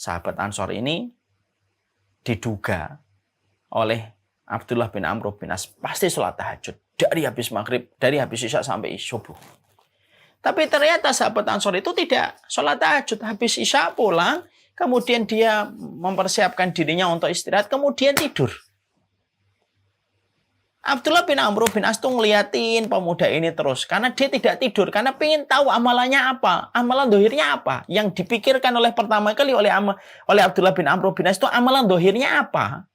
sahabat Ansor ini diduga oleh Abdullah bin Amr bin As pasti sholat tahajud dari habis maghrib, dari habis isya sampai subuh. Tapi ternyata sahabat Ansor itu tidak sholat tahajud. Habis isya pulang, kemudian dia mempersiapkan dirinya untuk istirahat, kemudian tidur. Abdullah bin Amr bin As tuh ngeliatin pemuda ini terus. Karena dia tidak tidur. Karena pengen tahu amalannya apa. Amalan dohirnya apa. Yang dipikirkan oleh pertama kali oleh Abdullah bin Amr bin As itu amalan dohirnya apa.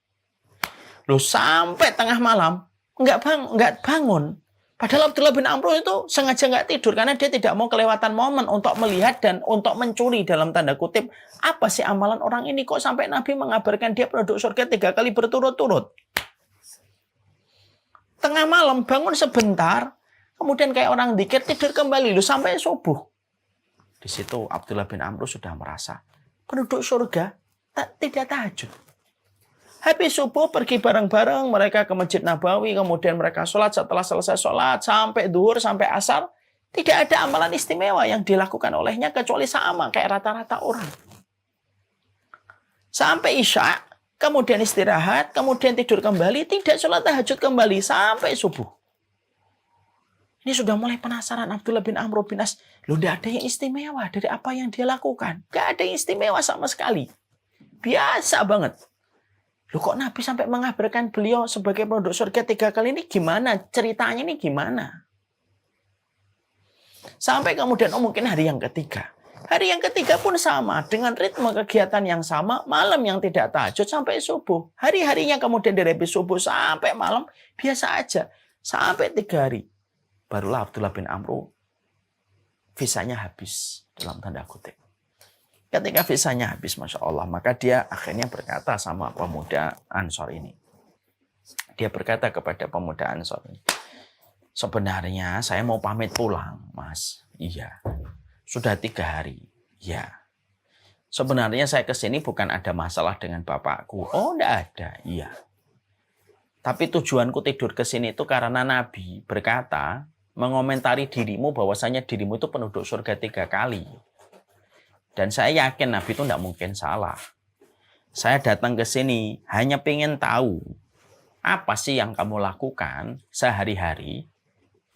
Loh, sampai tengah malam nggak bangun. Padahal Abdullah bin Amr itu sengaja nggak tidur. Karena dia tidak mau kelewatan momen untuk melihat dan untuk mencuri dalam tanda kutip. Apa sih amalan orang ini kok sampai Nabi mengabarkan dia penduduk surga 3 kali berturut-turut. Tengah malam bangun sebentar, kemudian kayak orang dzikir tidur kembali lu sampai subuh. Di situ Abdullah bin Amr sudah merasa penduduk surga tidak tahajud. Habis subuh pergi bareng-bareng mereka ke Masjid Nabawi, kemudian mereka sholat. Setelah selesai sholat sampai duhur sampai asar, tidak ada amalan istimewa yang dilakukan olehnya kecuali sama kayak rata-rata orang. Sampai isya, kemudian istirahat, kemudian tidur kembali, tidak sholat tahajud kembali sampai subuh. Ini sudah mulai penasaran Abdullah bin Amr bin As. Loh, tidak ada yang istimewa dari apa yang dia lakukan. Tidak ada yang istimewa sama sekali. Biasa banget. Loh, kok Nabi sampai mengabarkan beliau sebagai penduduk surga 3 kali ini gimana? Ceritanya ini gimana? Sampai kemudian, mungkin hari yang ketiga. Hari yang ketiga pun sama, dengan ritme kegiatan yang sama, malam yang tidak tahajud sampai subuh. Hari-harinya kemudian dari habis subuh sampai malam, biasa aja. Sampai 3 hari. Barulah Abdullah bin Amr, visanya habis, dalam tanda kutip. Ketika visanya habis, Masya Allah, maka dia akhirnya berkata sama pemuda Ansor ini. Dia berkata kepada pemuda Ansor ini, sebenarnya saya mau pamit pulang, Mas. Iya. Sudah 3 hari. Ya. Sebenarnya saya kesini bukan ada masalah dengan bapakku. Oh, enggak ada. Iya. Tapi tujuanku tidur kesini itu karena Nabi berkata, mengomentari dirimu bahwasanya dirimu itu penduduk surga 3 kali. Dan saya yakin Nabi itu enggak mungkin salah. Saya datang ke sini hanya pengen tahu apa sih yang kamu lakukan sehari-hari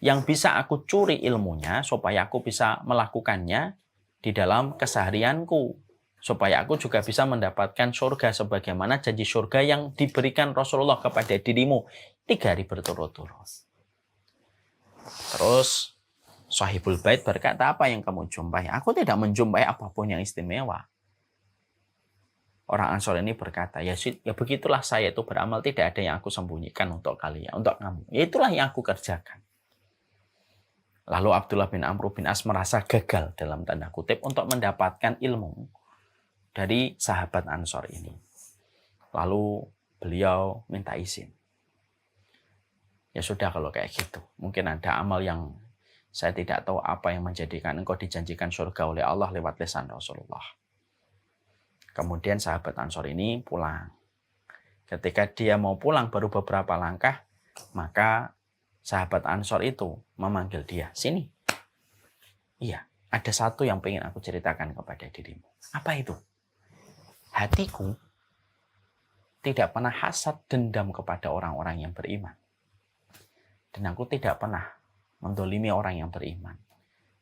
yang bisa aku curi ilmunya supaya aku bisa melakukannya di dalam keseharianku. Supaya aku juga bisa mendapatkan surga sebagaimana janji surga yang diberikan Rasulullah kepada dirimu 3 hari berturut-turut. Terus Sahibul Bait berkata, apa yang kamu jumpai? Aku tidak menjumpai apapun yang istimewa. Orang Ansor ini berkata, ya begitulah saya itu beramal, tidak ada yang aku sembunyikan untuk kalian, untuk kamu. Ya itulah yang aku kerjakan. Lalu Abdullah bin Amr bin As merasa gagal dalam tanda kutip untuk mendapatkan ilmu dari sahabat Ansor ini. Lalu beliau minta izin. Ya sudah kalau kayak gitu. Mungkin ada amal yang saya tidak tahu apa yang menjadikan engkau dijanjikan surga oleh Allah lewat lisan Rasulullah. Kemudian sahabat Ansor ini pulang. Ketika dia mau pulang baru beberapa langkah, maka sahabat Ansor itu memanggil dia, sini. Iya, ada satu yang pengen aku ceritakan kepada dirimu. Apa itu? Hatiku tidak pernah hasad dendam kepada orang-orang yang beriman. Dan aku tidak pernah mendolimi orang yang beriman.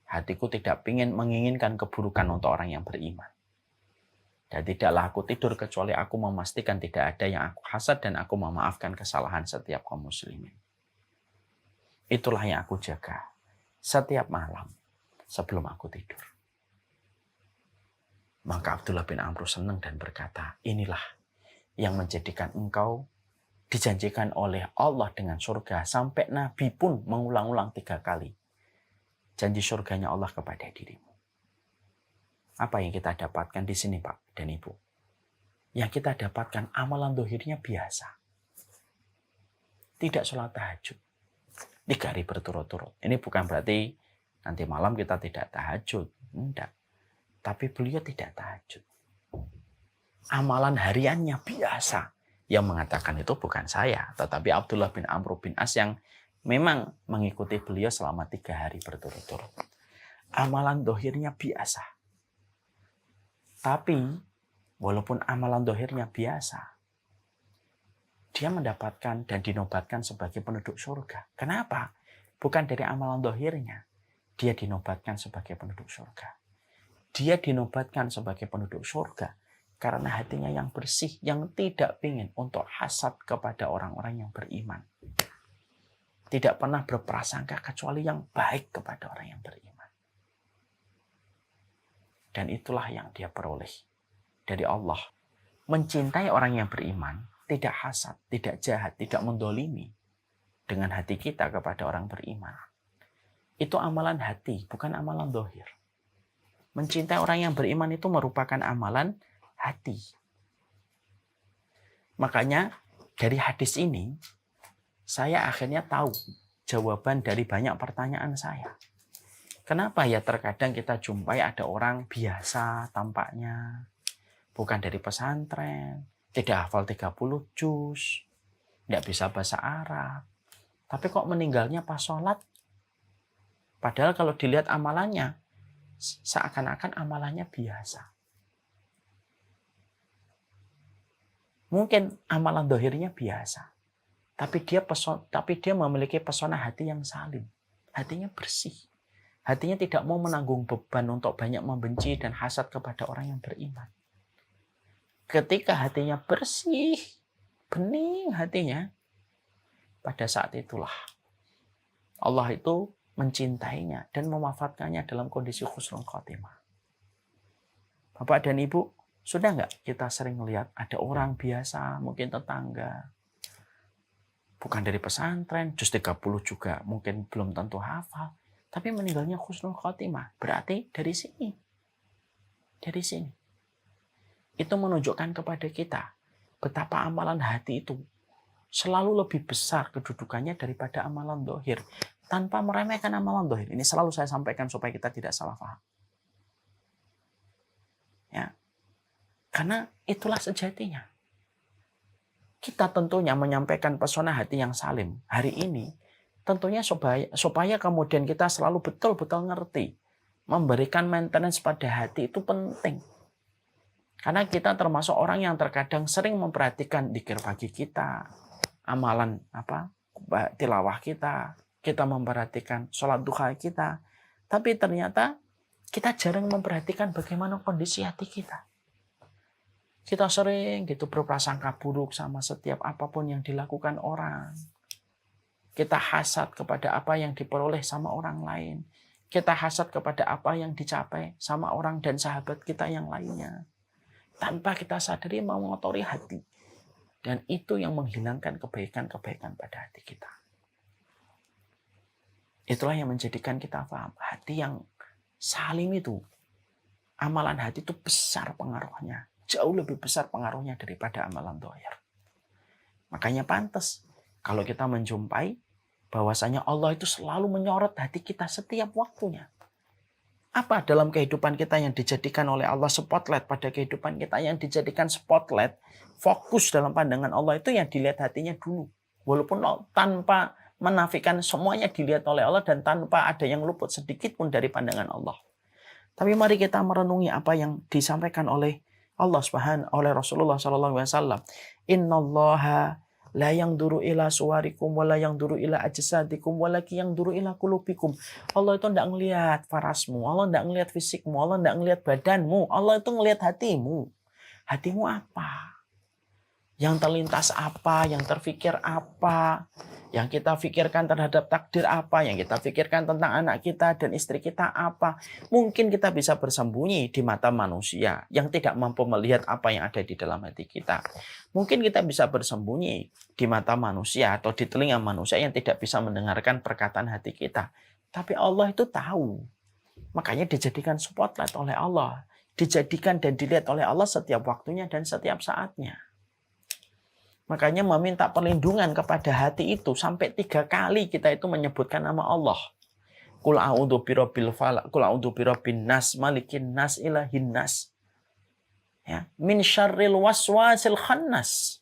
Hatiku tidak ingin menginginkan keburukan untuk orang yang beriman. Dan tidaklah aku tidur kecuali aku memastikan tidak ada yang aku hasad dan aku memaafkan kesalahan setiap kaum muslimin. Itulah yang aku jaga setiap malam sebelum aku tidur. Maka Abdullah bin Amr senang dan berkata, inilah yang menjadikan engkau dijanjikan oleh Allah dengan surga sampai Nabi pun mengulang-ulang 3 kali janji surganya Allah kepada dirimu. Apa yang kita dapatkan di sini, Pak dan Ibu? Yang kita dapatkan amalan dohirnya biasa. Tidak sholat tahajud 3 hari berturut-turut. Ini bukan berarti nanti malam kita tidak tahajud. Tidak. Tapi beliau tidak tahajud. Amalan hariannya biasa. Yang mengatakan itu bukan saya, tetapi Abdullah bin Amr bin As yang memang mengikuti beliau selama 3 hari berturut-turut. Amalan dohirnya biasa. Tapi walaupun amalan dohirnya biasa, dia mendapatkan dan dinobatkan sebagai penduduk surga. Kenapa? Bukan dari amalan dohirnya, dia dinobatkan sebagai penduduk surga. Dia dinobatkan sebagai penduduk surga karena hatinya yang bersih, yang tidak ingin untuk hasad kepada orang-orang yang beriman. Tidak pernah berprasangka kecuali yang baik kepada orang yang beriman. Dan itulah yang dia peroleh dari Allah. Mencintai orang yang beriman, tidak hasad, tidak jahat, tidak mendolimi dengan hati kita kepada orang beriman. Itu amalan hati, bukan amalan dohir. Mencintai orang yang beriman itu merupakan amalan hati. Makanya dari hadis ini, saya akhirnya tahu jawaban dari banyak pertanyaan saya. Kenapa ya terkadang kita jumpai ada orang biasa tampaknya, bukan dari pesantren, tidak hafal 30 juz, tidak bisa bahasa Arab, tapi kok meninggalnya pas sholat? Padahal kalau dilihat amalannya, seakan-akan amalannya biasa. Mungkin amalan dohirnya biasa, tapi dia memiliki pesona hati yang salim. Hatinya bersih. Hatinya tidak mau menanggung beban untuk banyak membenci dan hasad kepada orang yang beriman. Ketika hatinya bersih, bening hatinya, pada saat itulah Allah itu mencintainya dan mewafatkannya dalam kondisi husnul khotimah. Bapak dan Ibu, sudah nggak kita sering melihat ada orang biasa, mungkin tetangga, bukan dari pesantren, juz 30 juga mungkin belum tentu hafal, tapi meninggalnya husnul khotimah. Berarti dari sini. Dari sini. Itu menunjukkan kepada kita betapa amalan hati itu selalu lebih besar kedudukannya daripada amalan dohir. Tanpa meremehkan amalan dohir. Ini selalu saya sampaikan supaya kita tidak salah paham. Ya. Karena itulah sejatinya. Kita tentunya menyampaikan pesona hati yang salim hari ini, tentunya supaya kemudian kita selalu betul-betul ngerti. Memberikan maintenance pada hati itu penting. Karena kita termasuk orang yang terkadang sering memperhatikan dzikir pagi kita, amalan tilawah kita memperhatikan sholat duha kita. Tapi ternyata kita jarang memperhatikan bagaimana kondisi hati kita. Kita sering gitu berprasangka buruk sama setiap apapun yang dilakukan orang. Kita hasad kepada apa yang diperoleh sama orang lain. Kita hasad kepada apa yang dicapai sama orang dan sahabat kita yang lainnya. Tanpa kita sadari mengotori hati. Dan itu yang menghilangkan kebaikan-kebaikan pada hati kita. Itulah yang menjadikan kita paham. Hati yang salim itu, amalan hati itu besar pengaruhnya. Jauh lebih besar pengaruhnya daripada amalan dohir. Makanya pantas kalau kita menjumpai bahwasanya Allah itu selalu menyorot hati kita setiap waktunya. Apa dalam kehidupan kita yang dijadikan oleh Allah spotlight pada kehidupan kita yang dijadikan spotlight, fokus dalam pandangan Allah itu yang dilihat hatinya dulu. Walaupun tanpa menafikan semuanya dilihat oleh Allah dan tanpa ada yang luput sedikit pun dari pandangan Allah. Tapi mari kita merenungi apa yang disampaikan oleh Allah oleh Rasulullah SAW. Innallaha la yangduru ila suwarikum wa la yangduru ila ajsadikum walaki yangduru ila qulubikum. Allah itu tidak ngelihat farasmu, Allah tidak ngelihat fisikmu, Allah tidak ngelihat badanmu, Allah itu ngelihat hatimu. Hatimu apa? Yang terlintas apa, yang terfikir apa, yang kita pikirkan terhadap takdir apa, yang kita pikirkan tentang anak kita dan istri kita apa. Mungkin kita bisa bersembunyi di mata manusia yang tidak mampu melihat apa yang ada di dalam hati kita. Mungkin kita bisa bersembunyi di mata manusia atau di telinga manusia yang tidak bisa mendengarkan perkataan hati kita. Tapi Allah itu tahu. Makanya dijadikan spotlight oleh Allah. Dijadikan dan dilihat oleh Allah setiap waktunya dan setiap saatnya. Makanya meminta perlindungan kepada hati itu sampai 3 kali kita itu menyebutkan nama Allah. Qul a'udzu birabbil falaq, qul a'udzu birabbin nas, malikin nas, ilahin nas. Ya, min syarril waswasil khannas.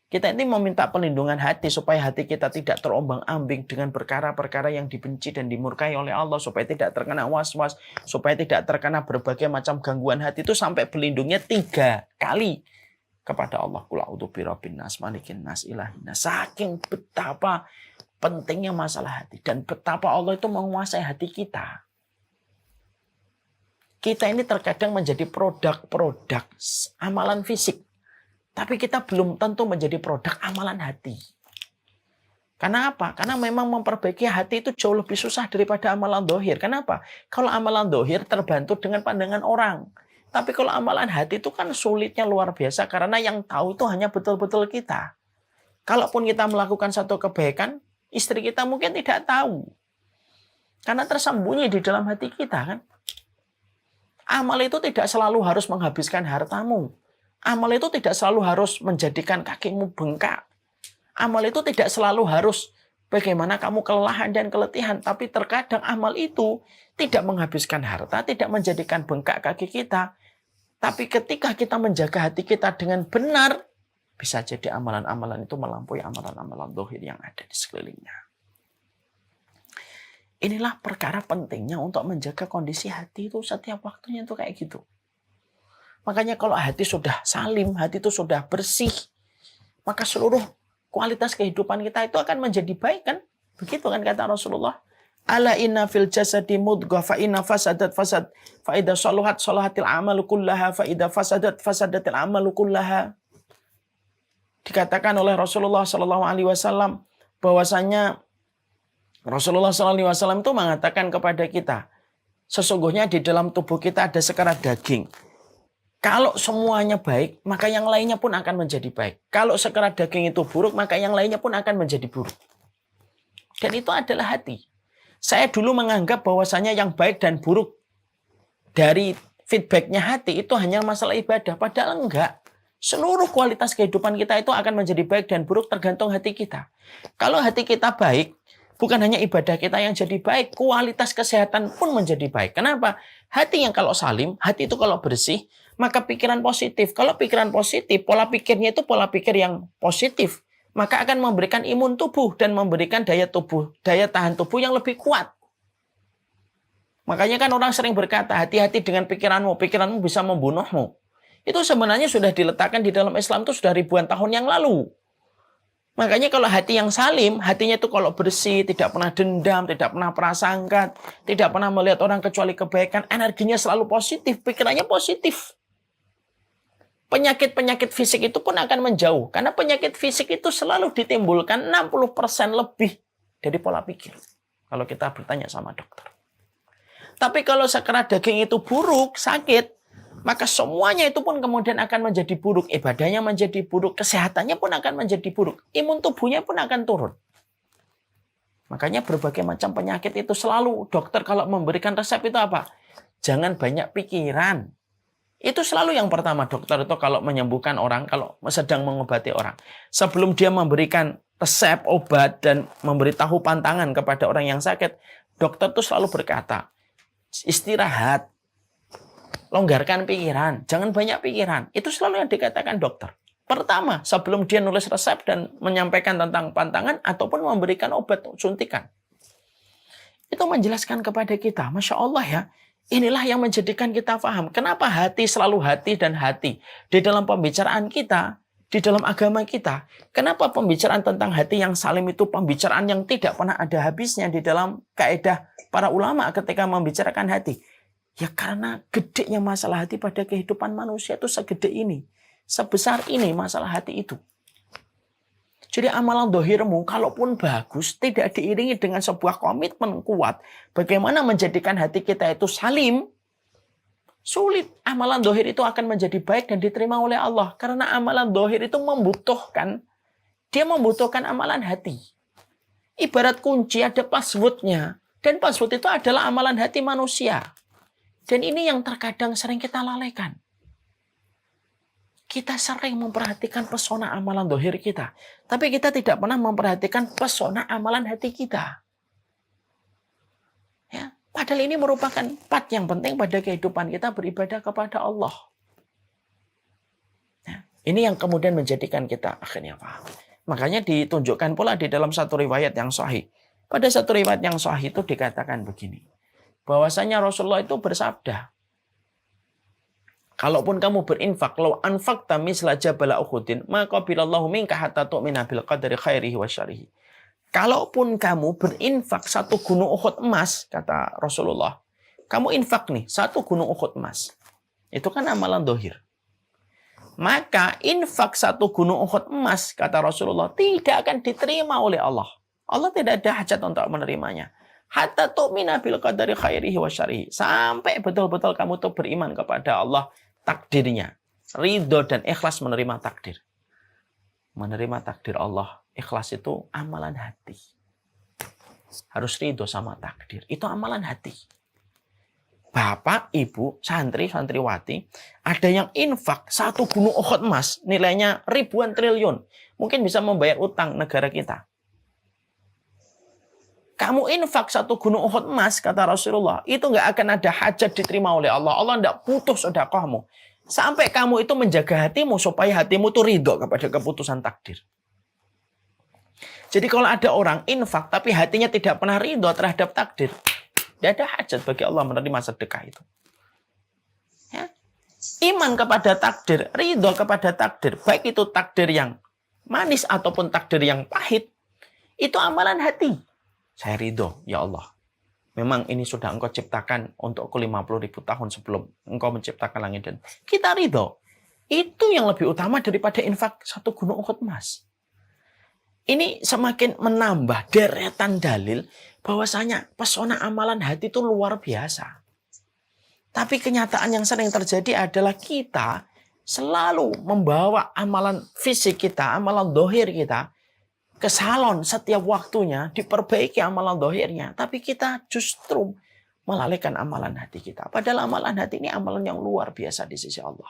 Kita ini meminta perlindungan hati supaya hati kita tidak terombang-ambing dengan perkara-perkara yang dibenci dan dimurkai oleh Allah, supaya tidak terkena was-was, supaya tidak terkena berbagai macam gangguan hati. Itu sampai berlindungnya 3 kali kepada Allah. Qul a'udzu birabbin nas, malikin nas, ilahin nas. Saking betapa pentingnya masalah hati dan betapa Allah itu menguasai hati kita. Kita ini terkadang menjadi produk amalan fisik. Tapi kita belum tentu menjadi produk amalan hati. Karena apa? Karena memang memperbaiki hati itu jauh lebih susah daripada amalan dohir. Kenapa? Kalau amalan dohir terbantu dengan pandangan orang. Tapi kalau amalan hati itu kan sulitnya luar biasa. Karena yang tahu itu hanya betul-betul kita. Kalaupun kita melakukan satu kebaikan, istri kita mungkin tidak tahu. Karena tersembunyi di dalam hati kita kan. Amal itu tidak selalu harus menghabiskan hartamu. Amal itu tidak selalu harus menjadikan kakimu bengkak. Amal itu tidak selalu harus bagaimana kamu kelelahan dan keletihan. Tapi terkadang amal itu tidak menghabiskan harta, tidak menjadikan bengkak kaki kita. Tapi ketika kita menjaga hati kita dengan benar, bisa jadi amalan-amalan itu melampaui amalan-amalan dohir yang ada di sekelilingnya. Inilah perkara pentingnya untuk menjaga kondisi hati itu setiap waktunya itu kayak gitu. Makanya kalau hati sudah salim, hati itu sudah bersih, maka seluruh kualitas kehidupan kita itu akan menjadi baik kan? Begitu kan kata Rasulullah. Ala inna fil jasadi mudghah fa inna fasadat fasad fa idza saluhat salahatil amalu kullaha fa idza fasadat fasadatil amalu kullaha. Dikatakan oleh Rasulullah sallallahu alaihi wasallam bahwasanya Rasulullah sallallahu alaihi wasallam itu mengatakan kepada kita, sesungguhnya di dalam tubuh kita ada sekerat daging. Kalau semuanya baik, maka yang lainnya pun akan menjadi baik. Kalau sekerat daging itu buruk, maka yang lainnya pun akan menjadi buruk. Dan itu adalah hati. Saya dulu menganggap bahwasanya yang baik dan buruk dari feedbacknya hati itu hanya masalah ibadah. Padahal enggak. Seluruh kualitas kehidupan kita itu akan menjadi baik dan buruk tergantung hati kita. Kalau hati kita baik, bukan hanya ibadah kita yang jadi baik, kualitas kesehatan pun menjadi baik. Kenapa? Hati yang kalau salim, hati itu kalau bersih, maka pikiran positif. Kalau pikiran positif, pola pikirnya itu pola pikir yang positif. Maka akan memberikan imun tubuh dan memberikan daya tahan tubuh yang lebih kuat. Makanya kan orang sering berkata, hati-hati dengan pikiranmu, pikiranmu bisa membunuhmu. Itu sebenarnya sudah diletakkan di dalam Islam itu sudah ribuan tahun yang lalu. Makanya kalau hati yang salim, hatinya itu kalau bersih, tidak pernah dendam, tidak pernah prasangka, tidak pernah melihat orang kecuali kebaikan, energinya selalu positif, pikirannya positif. Penyakit-penyakit fisik itu pun akan menjauh. Karena penyakit fisik itu selalu ditimbulkan 60% lebih dari pola pikir. Kalau kita bertanya sama dokter. Tapi kalau sekerat daging itu buruk, sakit, maka semuanya itu pun kemudian akan menjadi buruk. Ibadahnya menjadi buruk, kesehatannya pun akan menjadi buruk. Imun tubuhnya pun akan turun. Makanya berbagai macam penyakit itu selalu dokter kalau memberikan resep itu apa? Jangan banyak pikiran. Itu selalu yang pertama dokter itu kalau menyembuhkan orang, kalau sedang mengobati orang. Sebelum dia memberikan resep obat dan memberitahu pantangan kepada orang yang sakit, dokter itu selalu berkata, istirahat, longgarkan pikiran, jangan banyak pikiran. Itu selalu yang dikatakan dokter. Pertama, sebelum dia nulis resep dan menyampaikan tentang pantangan ataupun memberikan obat suntikan. Itu menjelaskan kepada kita, Masya Allah ya, inilah yang menjadikan kita paham. Kenapa hati selalu hati dan hati? Di dalam pembicaraan kita, di dalam agama kita, kenapa pembicaraan tentang hati yang salim itu pembicaraan yang tidak pernah ada habisnya di dalam kaidah para ulama ketika membicarakan hati? Ya karena gedenya masalah hati pada kehidupan manusia itu segede ini. Sebesar ini masalah hati itu. Jadi amalan dohirmu kalaupun bagus tidak diiringi dengan sebuah komitmen kuat. Bagaimana menjadikan hati kita itu salim? Sulit. Amalan dohir itu akan menjadi baik dan diterima oleh Allah. Karena amalan dohir itu membutuhkan. Dia membutuhkan amalan hati. Ibarat kunci ada passwordnya. Dan password itu adalah amalan hati manusia. Dan ini yang terkadang sering kita lalaikan. Kita sering memperhatikan pesona amalan dohir kita. Tapi kita tidak pernah memperhatikan pesona amalan hati kita. Ya, padahal ini merupakan part yang penting pada kehidupan kita beribadah kepada Allah. Ya, Ini yang kemudian menjadikan kita akhirnya paham. Makanya ditunjukkan pula di dalam satu riwayat yang sahih. Pada satu riwayat yang sahih itu dikatakan begini. Bahwasanya Rasulullah itu bersabda, kalaupun kamu berinfak, law anfaqta misla jabal Uhudin, maka bilallahu minka hatta tu'mina bil qadari khairihi wa syarihi. Kalaupun kamu berinfak satu gunung Uhud emas, kata Rasulullah, kamu infak nih satu gunung Uhud emas. Itu kan amalan dohir. Maka infak satu gunung Uhud emas, kata Rasulullah, tidak akan diterima oleh Allah. Allah tidak ada hajat untuk menerimanya. Hatta tu'mina bil qadari khairihi wa syarihi. Sampai betul-betul kamu tuh beriman kepada Allah, takdirnya. Ridho dan ikhlas menerima takdir. Menerima takdir Allah. Ikhlas itu amalan hati. Harus ridho sama takdir. Itu amalan hati. Bapak, ibu, santri, santriwati, ada yang infak satu gunung Uhud emas, nilainya ribuan triliun. Mungkin bisa membayar utang negara kita. Kamu infak satu gunung Uhud emas, kata Rasulullah, itu nggak akan ada hajat diterima oleh Allah. Allah nggak putus sedekahmu. Sampai kamu itu menjaga hatimu, supaya hatimu itu ridho kepada keputusan takdir. Jadi kalau ada orang infak, tapi hatinya tidak pernah ridho terhadap takdir, tidak ada hajat bagi Allah menerima sedekah itu. Ya. Iman kepada takdir, ridho kepada takdir, baik itu takdir yang manis ataupun takdir yang pahit, itu amalan hati. Saya ridho, ya Allah. Memang ini sudah engkau ciptakan untukku 50.000 tahun sebelum engkau menciptakan langit dan kita ridho. Itu yang lebih utama daripada infak satu gunung Uhud emas. Ini semakin menambah deretan dalil bahwasanya pesona amalan hati itu luar biasa. Tapi kenyataan yang sering terjadi adalah kita selalu membawa amalan fisik kita, amalan dohir kita ke salon setiap waktunya, diperbaiki amalan dohirnya. Tapi kita justru melalaikan amalan hati kita. Padahal amalan hati ini amalan yang luar biasa di sisi Allah.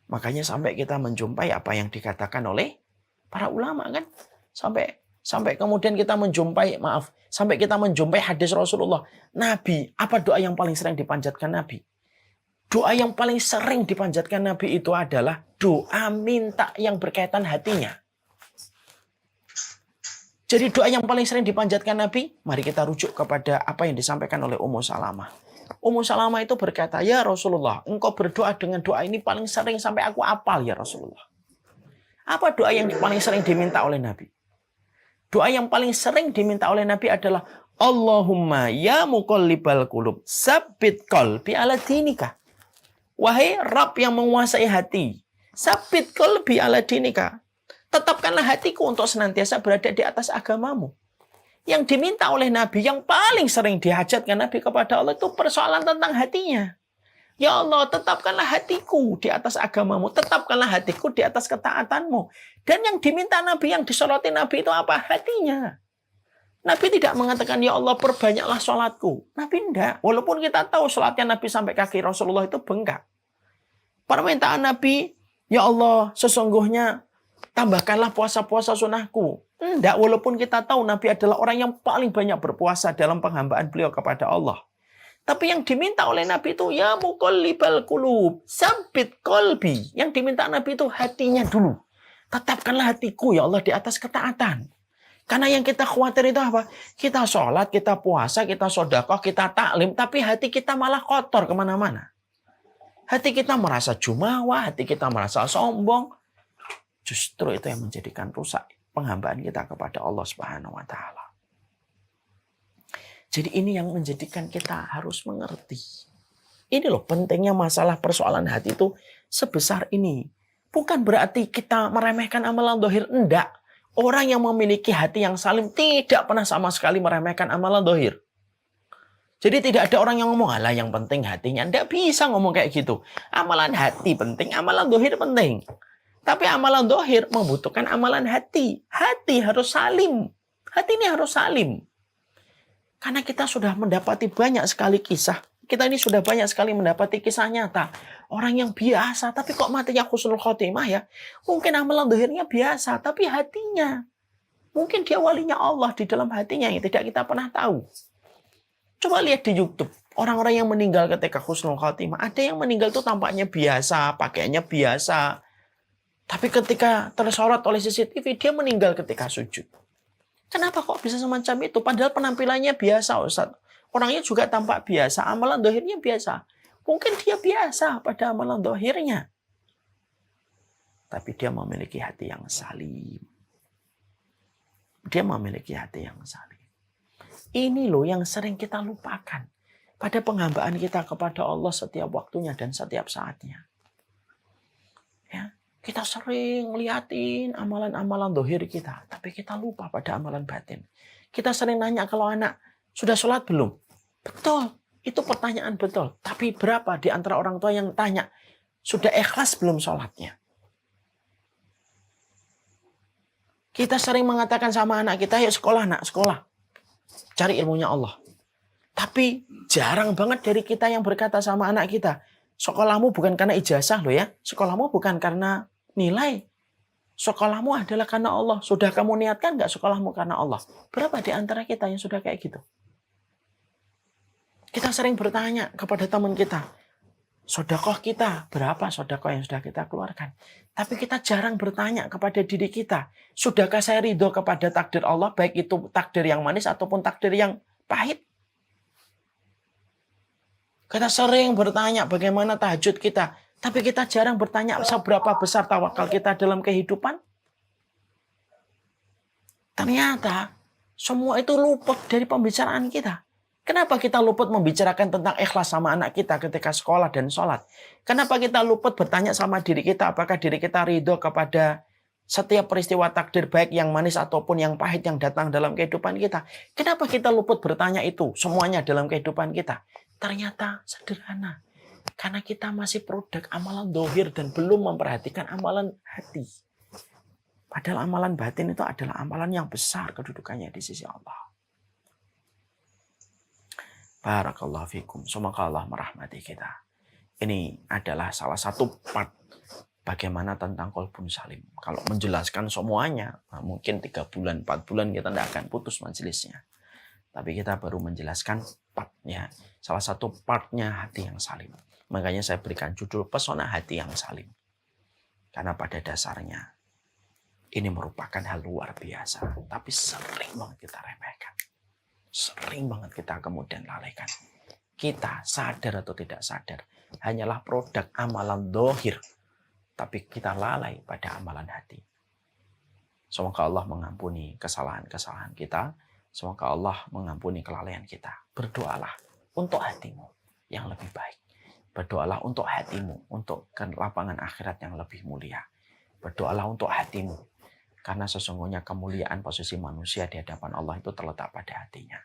Makanya sampai kita menjumpai apa yang dikatakan oleh para ulama kan. Sampai kemudian kita sampai kita menjumpai hadis Rasulullah. Nabi, apa doa yang paling sering dipanjatkan Nabi? Doa yang paling sering dipanjatkan Nabi itu adalah doa minta yang berkaitan hatinya. Jadi doa yang paling sering dipanjatkan Nabi, mari kita rujuk kepada apa yang disampaikan oleh Ummu Salamah. Ummu Salamah itu berkata, ya Rasulullah, engkau berdoa dengan doa ini paling sering sampai aku apal ya Rasulullah. Apa doa yang paling sering diminta oleh Nabi? Doa yang paling sering diminta oleh Nabi adalah Allahumma ya muqallibal qulub, tsabbit qalbi ala dinika. Wahai Rabb yang menguasai hati, tsabbit qalbi ala dinika. Tetapkanlah hatiku untuk senantiasa berada di atas agamamu. Yang diminta oleh Nabi, yang paling sering dihajatkan Nabi kepada Allah itu persoalan tentang hatinya. Ya Allah, tetapkanlah hatiku di atas agamamu. Tetapkanlah hatiku di atas ketaatanmu. Dan yang diminta Nabi, yang disoroti Nabi itu apa? Hatinya. Nabi tidak mengatakan, ya Allah perbanyaklah sholatku. Nabi enggak. Walaupun kita tahu sholatnya Nabi sampai kaki Rasulullah itu bengkak. Permintaan Nabi, ya Allah sesungguhnya tambahkanlah puasa-puasa sunnahku. Enggak, walaupun kita tahu Nabi adalah orang yang paling banyak berpuasa dalam penghambaan beliau kepada Allah. Tapi yang diminta oleh Nabi itu, ya muqallibal qulub, tsabbit qalbi. Yang diminta Nabi itu hatinya dulu. Tetapkanlah hatiku ya Allah di atas ketaatan. Karena yang kita khawatir itu apa? Kita sholat, kita puasa, kita sedekah, kita taklim, tapi hati kita malah kotor kemana-mana. Hati kita merasa jumawa, hati kita merasa sombong. Justru itu yang menjadikan rusak penghambaan kita kepada Allah Subhanahu wa taala. Jadi ini yang menjadikan kita harus mengerti. Ini loh pentingnya masalah persoalan hati itu sebesar ini. Bukan berarti kita meremehkan amalan dohir. Enggak. Orang yang memiliki hati yang salim tidak pernah sama sekali meremehkan amalan dohir. Jadi tidak ada orang yang ngomong, alah yang penting hatinya. Enggak bisa ngomong kayak gitu. Amalan hati penting, amalan dohir penting. Tapi amalan dohir membutuhkan amalan hati. Hati harus salim. Hati ini harus salim. Karena kita sudah mendapati banyak sekali kisah. Kita ini sudah banyak sekali mendapati kisah nyata. Orang yang biasa, tapi kok matinya husnul khotimah ya. Mungkin amalan dohirnya biasa, tapi hatinya. Mungkin dia walinya Allah di dalam hatinya yang tidak kita pernah tahu. Coba lihat di YouTube. Orang-orang yang meninggal ketika husnul khotimah, ada yang meninggal itu tampaknya biasa, pakaiannya biasa. Tapi ketika tersorot oleh CCTV, dia meninggal ketika sujud. Kenapa kok bisa semacam itu? Padahal penampilannya biasa, Ustaz. Orangnya juga tampak biasa, amalan dohirnya biasa. Mungkin dia biasa pada amalan dohirnya. Tapi dia memiliki hati yang salim. Dia memiliki hati yang salim. Ini loh yang sering kita lupakan pada penghambaan kita kepada Allah setiap waktunya dan setiap saatnya. Ya, kita sering ngeliatin amalan-amalan dohir kita, tapi kita lupa pada amalan batin. Kita sering nanya kalau anak, sudah sholat belum? Betul, itu pertanyaan betul. Tapi berapa di antara orang tua yang tanya, sudah ikhlas belum sholatnya? Kita sering mengatakan sama anak kita, yuk sekolah nak, sekolah. Cari ilmunya Allah. Tapi jarang banget dari kita yang berkata sama anak kita, sekolahmu bukan karena ijazah loh ya. Sekolahmu bukan karena nilai. Sekolahmu adalah karena Allah. Sudah kamu niatkan nggak sekolahmu karena Allah? Berapa di antara kita yang sudah kayak gitu? Kita sering bertanya kepada teman kita, sedekah kita, berapa sedekah yang sudah kita keluarkan? Tapi kita jarang bertanya kepada diri kita, sudahkah saya ridho kepada takdir Allah, baik itu takdir yang manis ataupun takdir yang pahit? Kita sering bertanya bagaimana tahajud kita, tapi kita jarang bertanya seberapa besar tawakal kita dalam kehidupan. Ternyata semua itu luput dari pembicaraan kita. Kenapa kita luput membicarakan tentang ikhlas sama anak kita ketika sekolah dan sholat? Kenapa kita luput bertanya sama diri kita, apakah diri kita ridho kepada setiap peristiwa takdir baik yang manis ataupun yang pahit yang datang dalam kehidupan kita? Kenapa kita luput bertanya itu semuanya dalam kehidupan kita? Ternyata sederhana. Karena kita masih produk amalan dohir dan belum memperhatikan amalan hati. Padahal amalan batin itu adalah amalan yang besar kedudukannya di sisi Allah. Barakallahu fikum. Semoga Allah merahmati kita. Ini adalah salah satu part bagaimana tentang qalbun salim. Kalau menjelaskan semuanya, mungkin 3 bulan, 4 bulan kita tidak akan putus majelisnya. Tapi kita baru menjelaskan partnya. Salah satu partnya hati yang salim. Makanya saya berikan judul pesona hati yang salim. Karena pada dasarnya ini merupakan hal luar biasa. Tapi sering banget kita remehkan. Sering banget kita kemudian lalaikan. Kita sadar atau tidak sadar. Hanyalah produk amalan dohir. Tapi kita lalai pada amalan hati. Semoga Allah mengampuni kesalahan-kesalahan kita. Semoga Allah mengampuni kelalaian kita. Berdoalah untuk hatimu yang lebih baik. Berdoalah untuk hatimu, untuk lapangan akhirat yang lebih mulia. Berdoalah untuk hatimu. Karena sesungguhnya kemuliaan posisi manusia di hadapan Allah itu terletak pada hatinya.